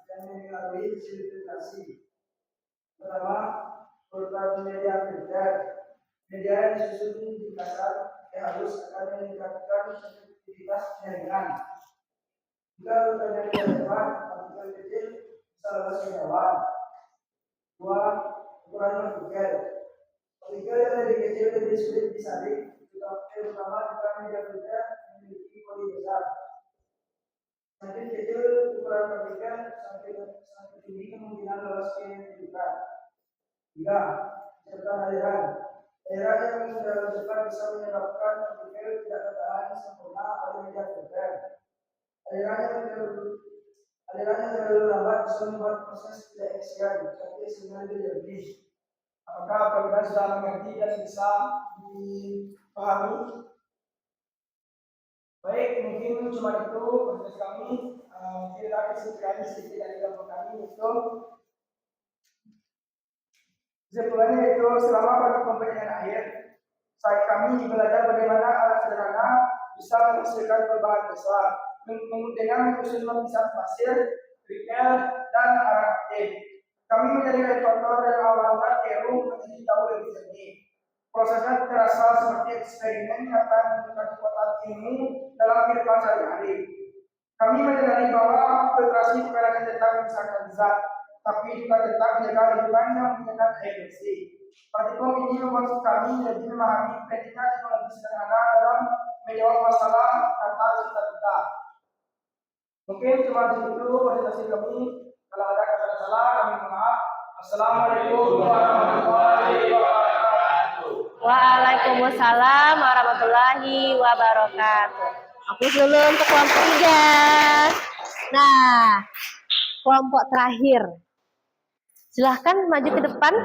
Speaker 2: yang mempengaruhi hasil filtrasi. Pertama, urutan media filter. Media yang disusun di kasar halus akan meningkatkan sensitivitas jaringan. Jika urutannya tidak tepat, partikel kecil bisa lolos ke hewan. 2. Ukuran partikel. Partikel yang lebih kecil lebih sulit disaring, terutama jika media filter memiliki pori besar. Semakin kecil ukuran partikel, semakin tinggi kemungkinan Tiga, kecepatan aliran. Aliran yang terlalu cepat bisa menyebabkan partikel tidak tertahan sempurna pada media filter. Aliran yang terlalu lambat bisa membuat proses tidak efisien, tapi sebenarnya lebih. Apakah perbedaan sudah mengerti dan bisa dipahami? Baik, mungkin cuma itu proses kami. Kita kesimpulan sedikit dari kelompok kami itu kesimpulannya itu selama proses pemberian air, kami belajar bagaimana alat sederhana bisa menghasilkan perubahan besar dengan menyusun lapisan pasir, krikil, dan arang aktif. Kami menjadi reporter yang awalnya keruh menjadi jauh lebih jernih. Prosesnya terasa seperti eksperimen yang akan menunjukkan kekuatan ilmu dalam kehidupan sehari-hari. Kami menyadari bahwa filtrasi bukan hanya tentang memisahkan zat, tapi juga tentang menjaga lingkungan yang menggunakan air bersih. Praktikum ini membuat kami lebih memahami pentingnya teknologi sederhana dalam menjawab masalah kata kita. Mungkin cuma itu presentasi kami. Kalau ada kata salah, kami mohon maaf. Assalamualaikum warahmatullahi wabarakatuh.
Speaker 1: Waalaikumsalam warahmatullahi wabarakatuh. Aku dulu untuk kelompok 3. Nah, kelompok terakhir. Silahkan maju ke depan.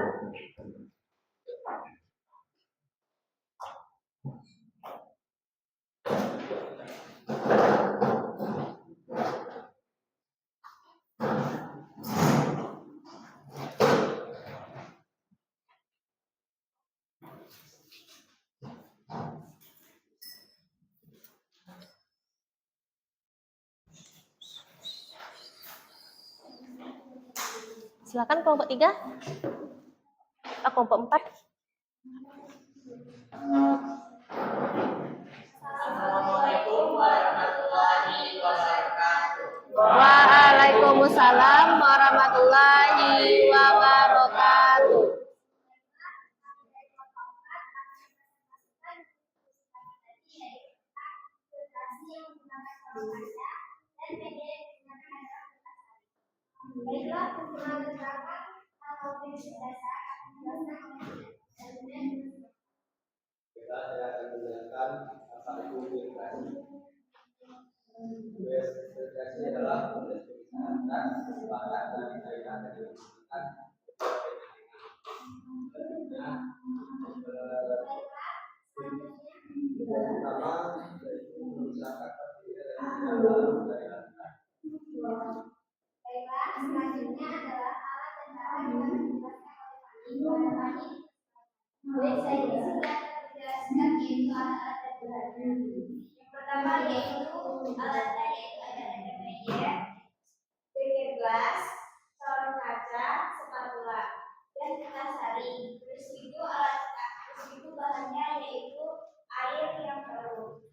Speaker 1: Silakan kelompok 3 atau kelompok 4.
Speaker 3: Assalamualaikum warahmatullahi wabarakatuh.
Speaker 1: Waalaikumsalam warahmatullahi wabarakatuh.
Speaker 5: Baiklah, kumpulan terdapat atau prinsip dasar akan dijelaskan oleh
Speaker 6: Kita akan menggunakan satu filtrasi. Filtrasi adalah proses pemisahan bahan dari cairan yang digunakan selanjutnya pertama yaitu memisahkan partikel dari dalam cairan.
Speaker 5: Baiklah, selanjutnya adalah alat dan cara yang akan dijelaskan oleh Fani. Baik, saya di sini akan menjelaskan yaitu alat-alat dan bahannya. Yang pertama yaitu alatnya yaitu ada media, beker gelas, saung kaca, spatula, dan kertas saring. Terus itu bahannya yaitu air yang perlu.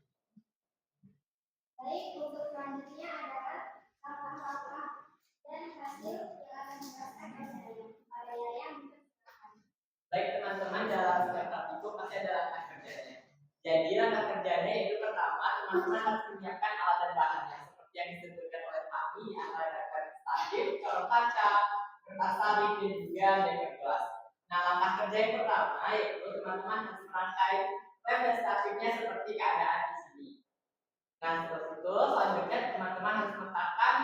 Speaker 5: Baik, untuk selanjutnya adalah langkah-langkah dan hasil yang akan dirasakan pada yang
Speaker 3: Baik teman-teman, dalam setiap praktikum pasti ada langkah kerjanya. Jadi langkah kerjanya itu pertama teman-teman harus menyiapkan alat dan bahannya seperti yang disebutkan oleh kami, antara kertas statif, saung kaca, kertas saring, dan juga beker gelas. Nah, langkah kerja yang pertama yaitu teman-teman harus merangkai lem dan statifnya seperti keadaan di sini. Nah, setelah itu selanjutnya teman-teman harus meletakkan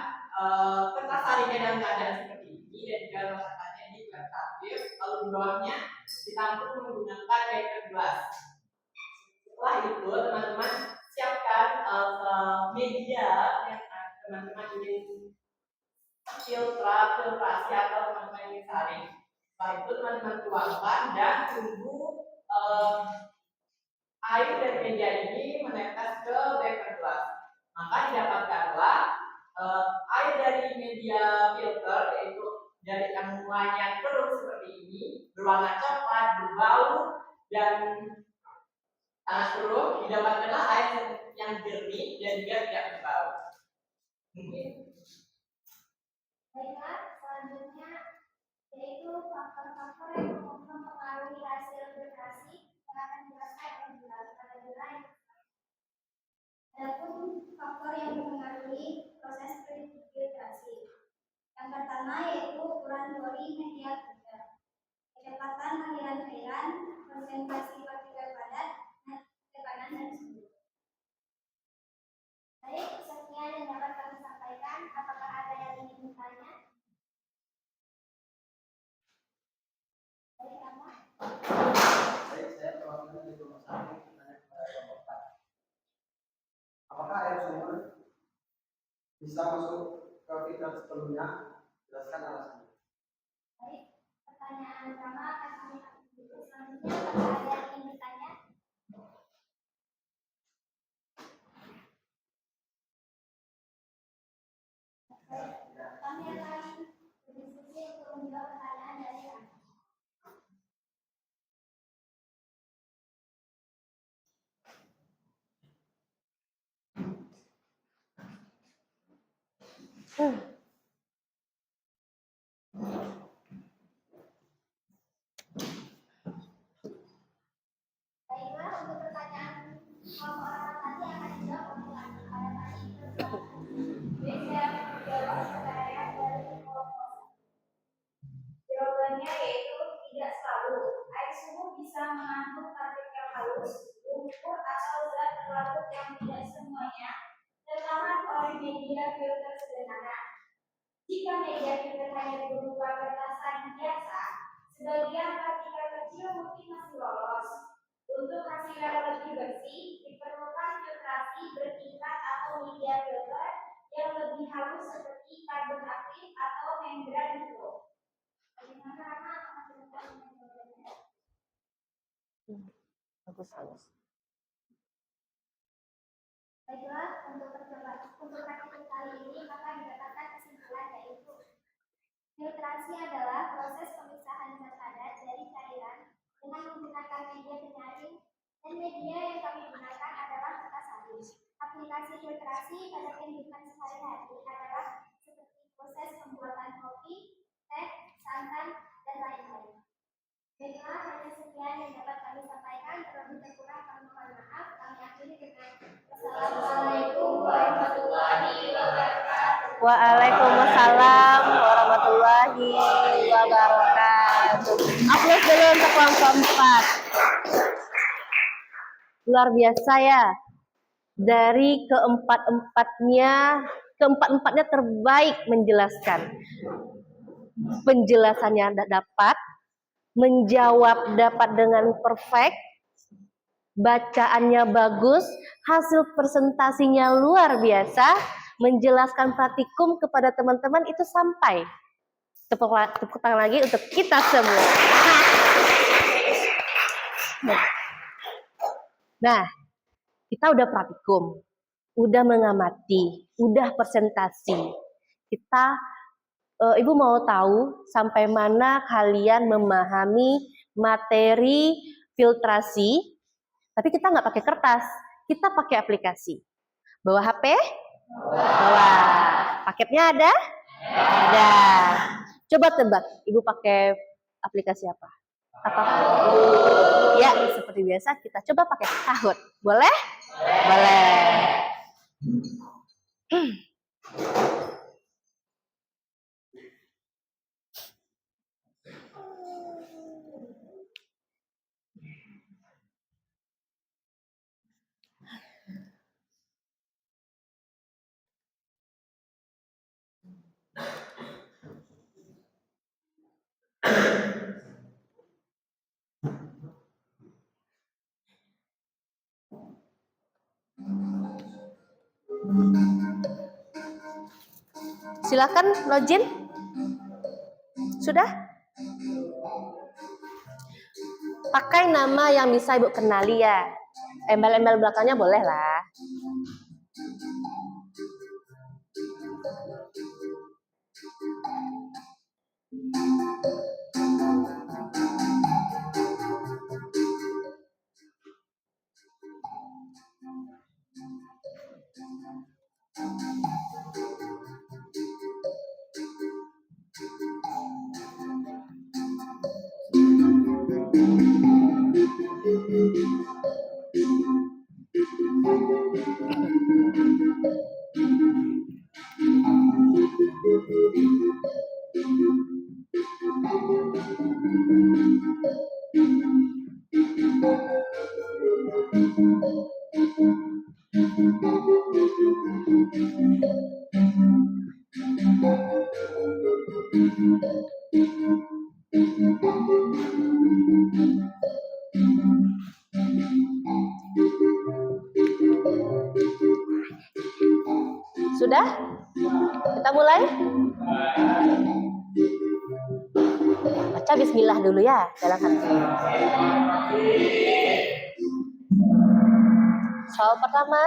Speaker 3: kertas saringnya dalam keadaan seperti ini dan juga meletakkannya di lem statif, lalu di bawahnya ditampung menggunakan beker gelas. Setelah itu teman-teman siapkan media yang teman-teman ingin filtrasi atau teman-teman ingin saring. Setelah itu teman-teman tuangkan dan tunggu air dari media ini menetes ke beker gelas. Maka didapatkanlah air dari media filter, yaitu dari yang mulanya keruh seperti ini, berwarna coklat, berbau, dan sangat keruh. Didapatkanlah air yang jernih dan juga tidak berbau.
Speaker 5: Baiklah, selanjutnya yaitu faktor-faktor yang mempengaruhi hasil filtrasi yang akan dijelaskan pada nilai. Adapun faktor yang mempengaruhi proses filtrasi. Yang pertama yaitu ukuran bodi media filter, kecepatan
Speaker 3: Bisa masuk ke fitur sebelumnya, jelaskan alasannya.
Speaker 5: Baik, pertanyaan pertama akan kami angkat dulu. Selanjutnya apakah ada yang ingin bertanya? Baik, kami akan berdiskusi untuk menjawab pertanyaan dari kami. Baiklah, untuk pertanyaan kelompok orang tadi akan dijawab oleh kami. Pada tadi bisa menjawab pertanyaan dari kelompok. Jawabannya yaitu tidak selalu. Air sumur bisa mengandung partikel halus, lumpur atau zat terlarut yang tidak semuanya tertahan oleh media filter sederhana. Jika media filter hanya berupa kertasan biasa, sebagian partikel kecil mungkin masih lolos. Untuk hasil yang lebih bersih, diperlukan filtrasi bertingkat atau media filter yang lebih halus seperti karbon aktif atau membran mikro. Bagaimana Rama akan menentukan metodenya?
Speaker 1: Bagus.
Speaker 5: Baiklah, untuk praktik kali ini maka dikatakan kesimpulan yaitu filtrasi adalah proses pemisahan zat padat dari cairan dengan menggunakan media penyaring dan media yang kami gunakan adalah kertas halus. Aplikasi filtrasi pada kehidupan sehari-hari adalah seperti proses pembuatan kopi, teh, santan, dan lain-lain. Baiklah, hanya sekian yang dapat kami sampaikan. Terlebih kurang kami mohon maaf. Kami akhiri dengan Wassalamualaikum warahmatullahi wabarakatuh.
Speaker 1: Waalaikumsalam warahmatullahi wabarakatuh. Aplaus dulu untuk kelompok 4. Luar biasa ya. Dari keempat-empatnya terbaik menjelaskan. Penjelasannya dapat, menjawab dapat dengan perfect, bacaannya bagus, hasil presentasinya luar biasa, menjelaskan praktikum kepada teman-teman itu sampai. Tepuk tangan lagi untuk kita semua. Nah, kita udah praktikum, udah mengamati, udah presentasi. Ibu mau tahu sampai mana kalian memahami materi filtrasi, tapi kita nggak pakai kertas, kita pakai aplikasi. Bawa HP? Bawa. Paketnya ada? Ada. Coba tebak, ibu pakai aplikasi apa? Ya, seperti biasa kita coba pakai Kahoot. Boleh? Boleh. Silakan login. Sudah? Pakai nama yang bisa ibu kenali ya. Embel-embel belakangnya boleh lah. Sudah? Kita mulai. Baca bismillah dulu ya dalam hati. Soal pertama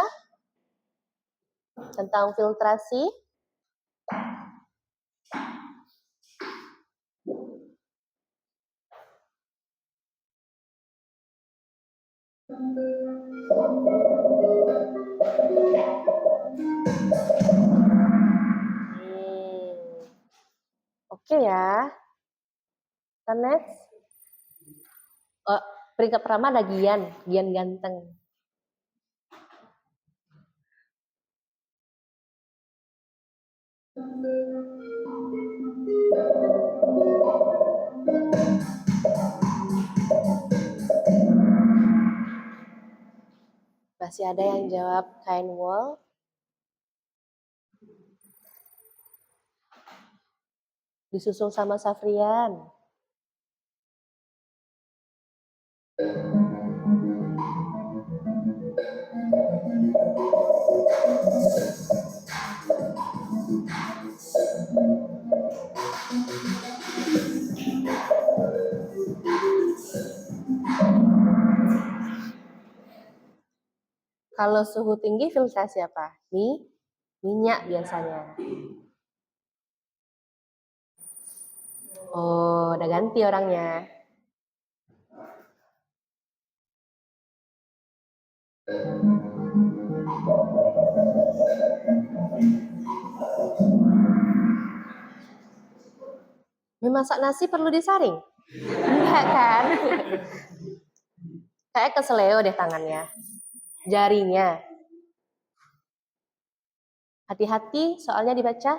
Speaker 1: tentang filtrasi. Oke ya. Kita next. Oh, peringkat pertama ada Gian ganteng. Masih ada yang jawab kain wol. Disusul sama Safrian. Kalau suhu tinggi filtrasi apa? Minyak biasanya. Oh, udah ganti orangnya. Memasak nasi perlu disaring? Enggak kan? Kayak keseleo deh tangannya. Jarinya. Hati-hati soalnya dibaca.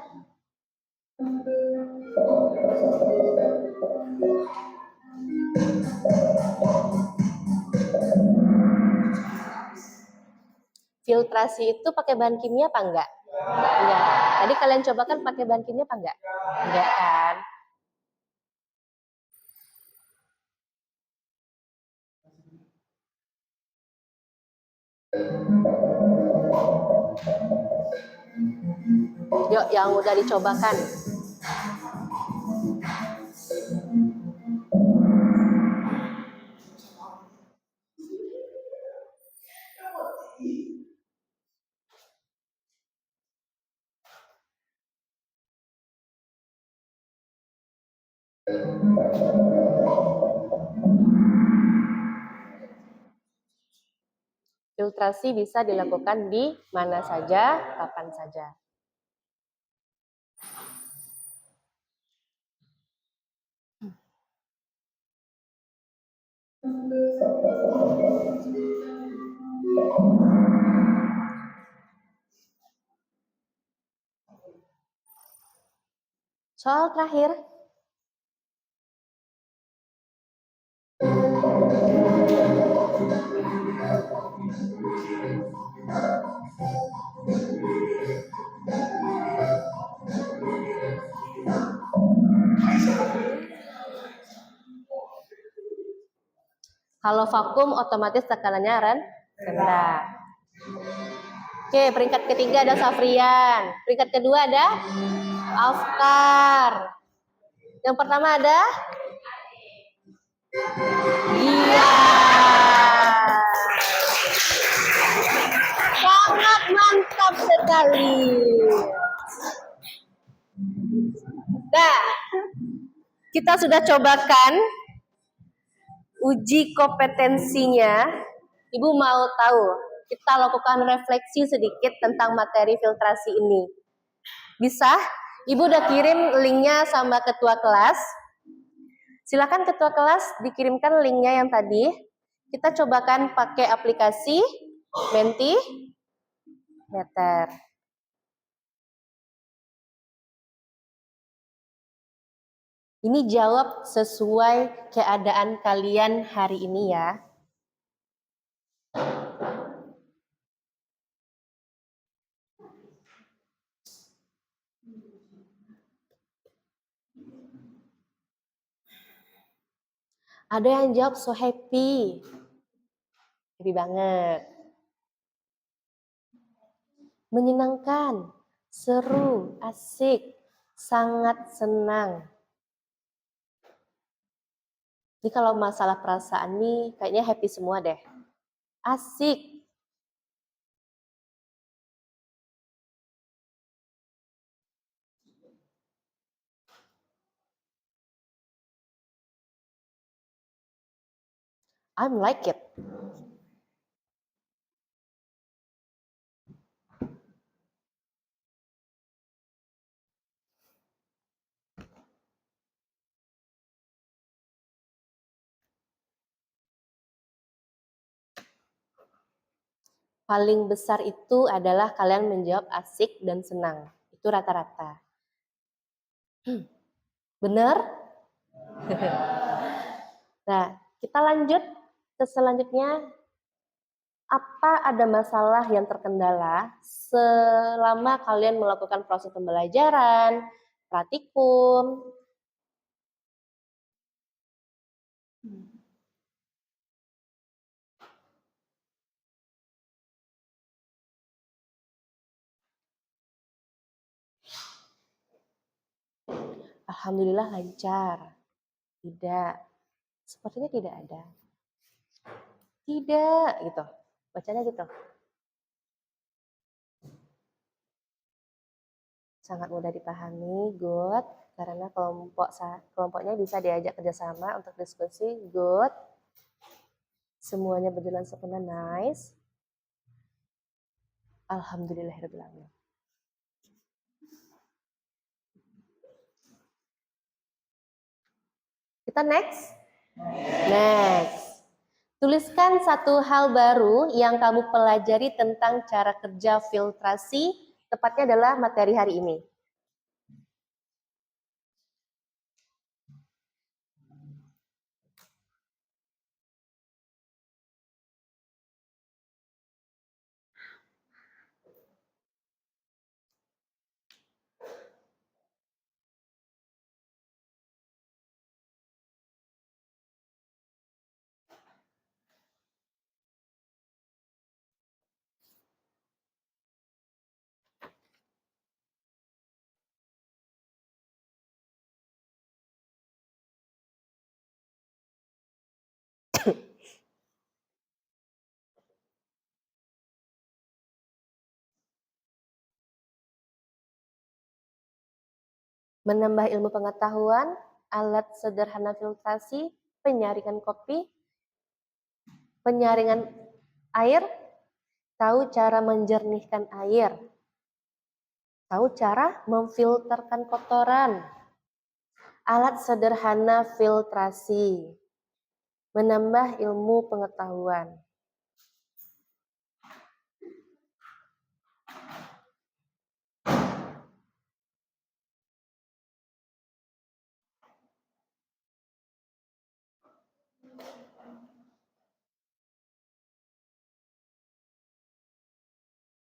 Speaker 1: Filtrasi itu pakai bahan kimia apa enggak? Enggak. Tadi kalian cobakan pakai bahan kimia apa enggak? Enggak kan? Yuk, yang udah dicobakan. Filtrasi bisa dilakukan di mana saja, kapan saja. Soal terakhir. Kalau vakum otomatis tekanannya rendah. Oke, peringkat ketiga ada Safrian. Peringkat kedua ada Afkar. Yang pertama ada? Iya. Sangat mantap sekali. Nah, kita sudah cobakan uji kompetensinya. Ibu mau tahu, kita lakukan refleksi sedikit tentang materi filtrasi ini. Bisa? Ibu udah kirim linknya sama ketua kelas. Silakan ketua kelas dikirimkan linknya yang tadi. Kita cobakan pakai aplikasi Mentimeter. Ini jawab sesuai keadaan kalian hari ini ya. Ada yang jawab so happy. Happy banget. Menyenangkan. seru, asik, sangat senang. Ini kalau masalah perasaan nih kayaknya happy semua deh. Asik. I'm like it. Paling besar itu adalah kalian menjawab asik dan senang. Itu rata-rata. Benar? Nah, kita lanjut ke selanjutnya. Apa ada masalah yang terkendala selama kalian melakukan proses pembelajaran, praktikum? Alhamdulillah lancar. Tidak. Sepertinya tidak ada. Tidak, gitu. Bacanya gitu. Sangat mudah dipahami, good. Karena kelompoknya bisa diajak kerjasama untuk diskusi, good. Semuanya berjalan sempurna, nice. Alhamdulillahirrahmanirrahim. Kita next. Tuliskan satu hal baru yang kamu pelajari tentang cara kerja filtrasi, tepatnya adalah materi hari ini. Menambah ilmu pengetahuan, alat sederhana filtrasi, penyaringan kopi, penyaringan air, tahu cara menjernihkan air, tahu cara memfilterkan kotoran, alat sederhana filtrasi, menambah ilmu pengetahuan.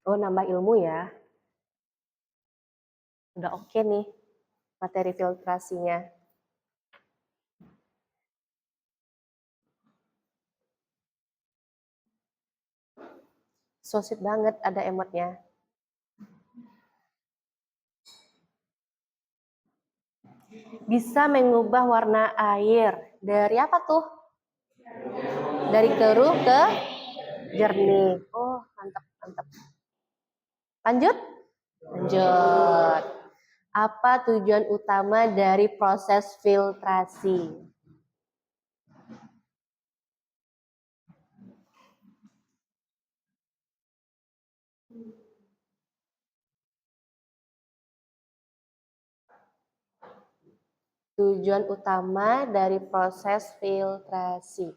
Speaker 1: Oh, nambah ilmu ya. Udah oke nih materi filtrasinya. So sweet banget ada emotnya. Bisa mengubah warna air. Dari apa tuh? Dari keruh ke jernih. Oh, mantap, mantap. Lanjut? Lanjut. Apa tujuan utama dari proses filtrasi? Tujuan utama dari proses filtrasi.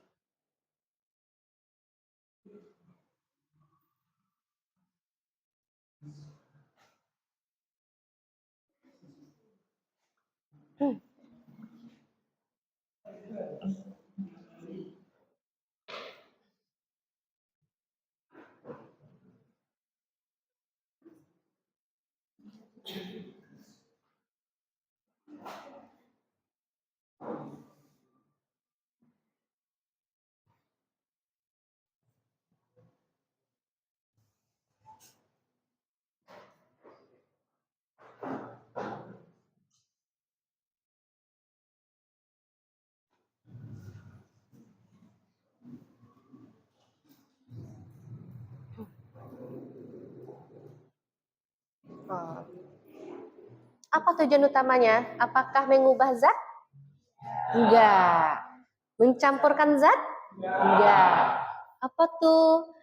Speaker 1: Oh. Apa tujuan utamanya? Apakah mengubah zat? Enggak. Mencampurkan zat? Enggak. Apa tuh?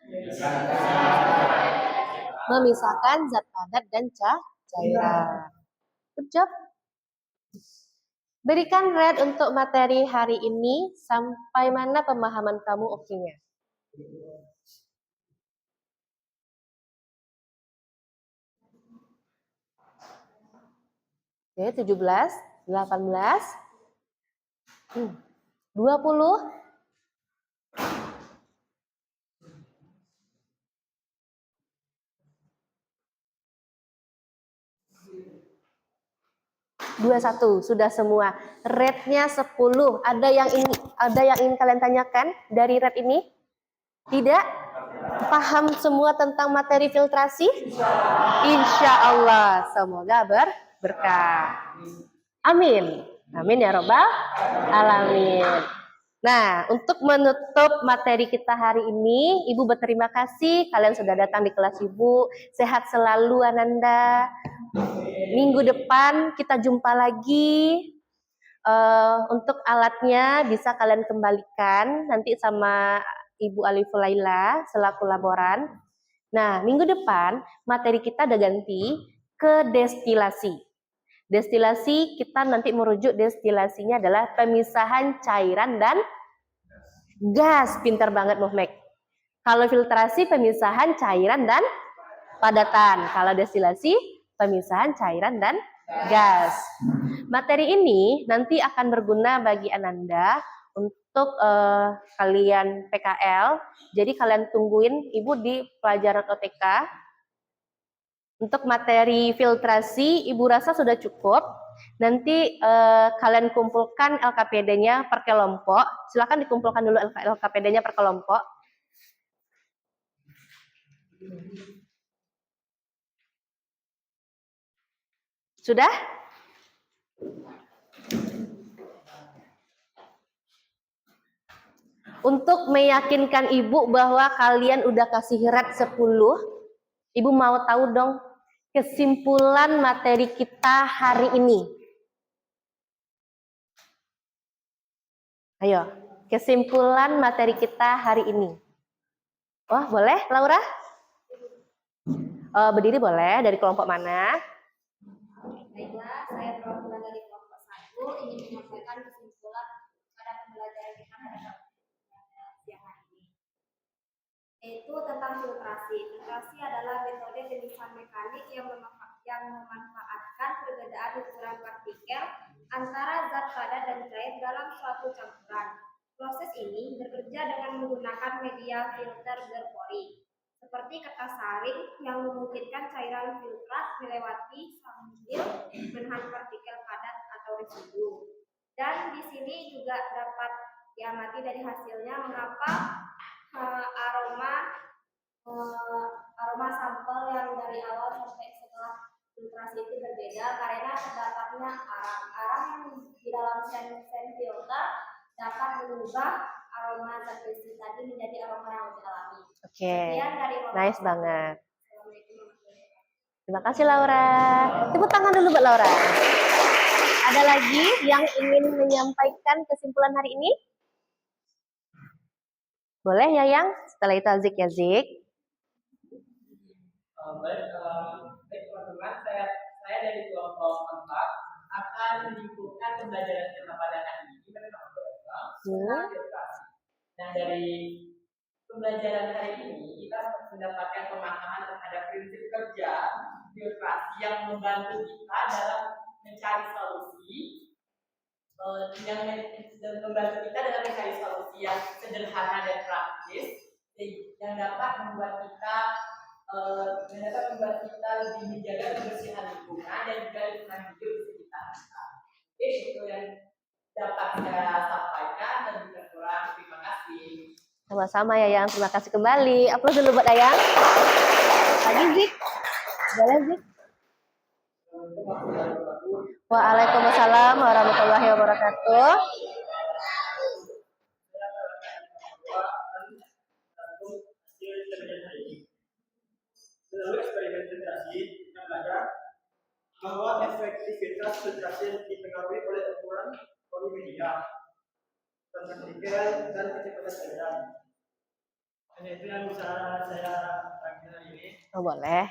Speaker 1: Memisahkan zat padat dan cairan. Good job. Berikan red untuk materi hari ini. Sampai mana pemahaman kamu oke-nya? Oke, 17, 18, 20, 21, sudah semua. Rate-nya 10. Ada yang ingin kalian tanyakan dari rate ini? Tidak? Paham semua tentang materi filtrasi? Insya Allah. Semoga berkah. Amin. Amin ya robbal alamin. Nah, untuk menutup materi kita hari ini, Ibu berterima kasih kalian sudah datang di kelas Ibu. Sehat selalu Ananda. Minggu depan kita jumpa lagi. Untuk alatnya bisa kalian kembalikan nanti sama Ibu Aliful Laila selaku laboran. Nah, minggu depan materi kita udah ganti ke destilasi. Destilasi kita nanti merujuk destilasinya adalah pemisahan cairan dan gas. Pintar banget Muhmek. Kalau filtrasi pemisahan cairan dan padatan. Kalau destilasi pemisahan cairan dan gas. Materi ini nanti akan berguna bagi Ananda untuk kalian PKL. Jadi kalian tungguin Ibu di pelajaran OTK. Untuk materi filtrasi, Ibu rasa sudah cukup. Nanti kalian kumpulkan LKPD-nya per kelompok. Silakan dikumpulkan dulu LKPD-nya per kelompok. Sudah? Untuk meyakinkan Ibu bahwa kalian udah kasih red 10, Ibu mau tahu dong kesimpulan materi kita hari ini. Ayo, kesimpulan materi kita hari ini. Wah, boleh Laura? Berdiri boleh, dari kelompok mana?
Speaker 5: Baiklah, saya perwakilan dari kelompok 1 ingin menyampaikan kesimpulan pada pembelajaran kita pada siang hari ini, yaitu tentang filtrasi. Filtrasi adalah metode pemisahan mekanik yang memanfaatkan perbedaan ukuran partikel antara zat padat dan cair dalam suatu campuran. Proses ini bekerja dengan menggunakan media filter berpori, seperti kertas saring yang memungkinkan cairan filtrat melewati sambil menahan partikel padat atau residu. Dan di sini juga dapat diamati dari hasilnya mengapa aroma sampel yang dari awal sampai setelah filtrasi itu berbeda karena terdapatnya arang yang di dalam sen filter dapat mengubah aroma zat besi tadi menjadi aroma yang lebih alami.
Speaker 1: Oke, nice banget. Terima kasih Laura. Tepuk tangan dulu buat Laura. Ada lagi yang ingin menyampaikan kesimpulan hari ini? Boleh ya Yang? Setelah itu Azik ya Zik.
Speaker 3: Baik teman-teman, saya dari kelompok 4 akan menyimpulkan pembelajaran kita pada hari ini bersama tentang filtrasi. Nah, dari pembelajaran hari ini kita mendapatkan pemahaman terhadap prinsip kerja filtrasi yang membantu kita dalam mencari solusi yang sederhana dan praktis yang dapat membuat kita lebih menjaga kebersihan lingkungan dan juga lingkungan hidup di sekitar kita. Itu yang dapat saya sampaikan dan juga kurang. Terima kasih.
Speaker 1: Sama-sama ya Yang, terima kasih kembali. Aplaus dulu buat Ayang. Lagi Zik. Boleh Zik. Waalaikumsalam warahmatullahi wabarakatuh.
Speaker 2: Melalui eksperimen filtrasi, kita belajar filtrasi dipengaruhi oleh ukuran polimedia, partikel dan kecepatan cairan. Hanya itu yang bisa saya bagi hari ini.
Speaker 1: Oh, boleh.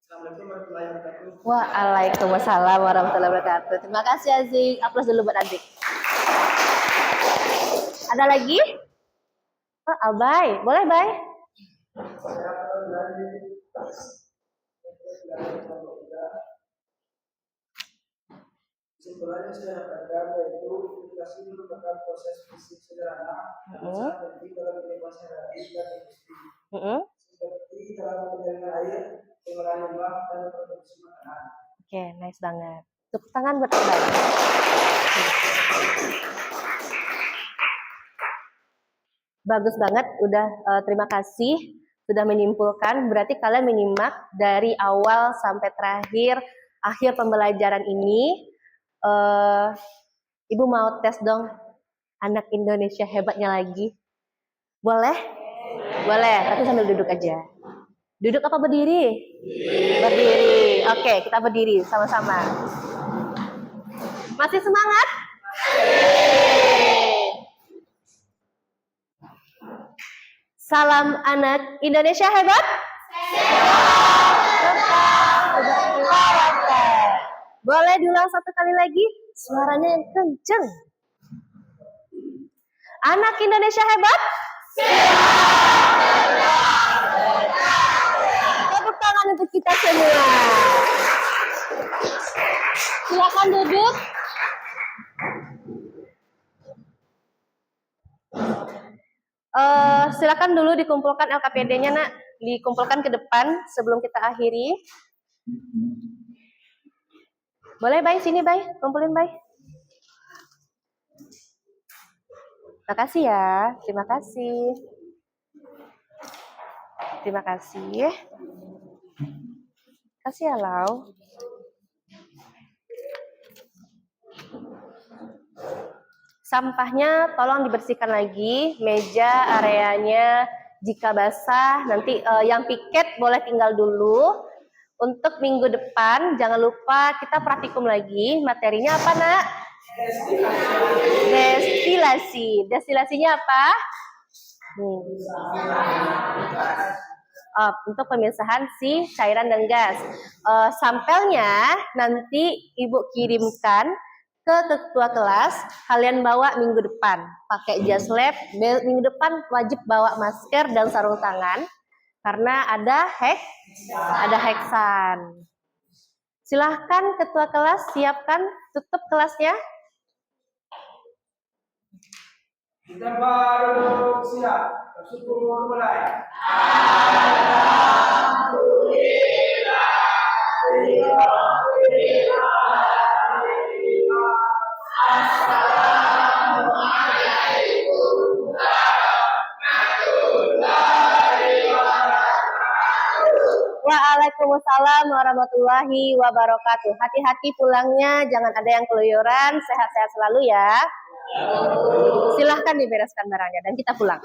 Speaker 2: Assalamualaikum warahmatullahi wabarakatuh.
Speaker 1: Waalaikumsalam warahmatullahi wabarakatuh. Terima kasih Azik. Aplaus dulu buat Azik. Ada lagi? Oh, Abai. Boleh, Bay?
Speaker 2: Saya akan dari kesimpulannya saya katakan yaitu filtrasi merupakan proses fisik sederhana yang sangat penting dalam kehidupan sehari-hari dan industri. Seperti dalam penjaringan air, pengolahan limbah, dan produksi makanan.
Speaker 1: Oke, nice banget. Tepuk tangan buat Abai. Bagus banget, udah terima kasih sudah menyimpulkan. Berarti kalian menyimak dari awal sampai terakhir akhir pembelajaran ini. Ibu mau tes dong anak Indonesia hebatnya lagi. Boleh? Boleh, tapi sambil duduk aja. Duduk apa berdiri? Berdiri. Oke, kita berdiri sama-sama. Masih semangat? Salam anak Indonesia hebat. Boleh diulang satu kali lagi? Suaranya yang kenceng. Anak Indonesia hebat. Tepuk tangan untuk kita semua. Silakan duduk. Silakan dulu dikumpulkan LKPD-nya, Nak. Dikumpulkan ke depan sebelum kita akhiri. Boleh, Bay? Sini, Bay. Kumpulin, Bay. Terima kasih ya. Terima kasih. Terima kasih. Kasih ya, Lau. Sampahnya tolong dibersihkan lagi, meja areanya jika basah, nanti yang piket boleh tinggal dulu. Untuk minggu depan jangan lupa kita praktikum lagi. Materinya apa, Nak? Destilasi. Destilasinya apa? Untuk pemisahan si cairan dan gas. Sampelnya nanti Ibu kirimkan ke ketua kelas, kalian bawa minggu depan. Pakai jas lab, minggu depan wajib bawa masker dan sarung tangan. Karena ada heksan. Silahkan ketua kelas siapkan, tutup kelasnya.
Speaker 2: Kita baru siap, bersyukur mulai.
Speaker 1: Waalaikumsalam warahmatullahi wabarakatuh. Hati-hati pulangnya, jangan ada yang keluyuran. Sehat-sehat selalu ya. Silahkan dibereskan barangnya dan kita pulang.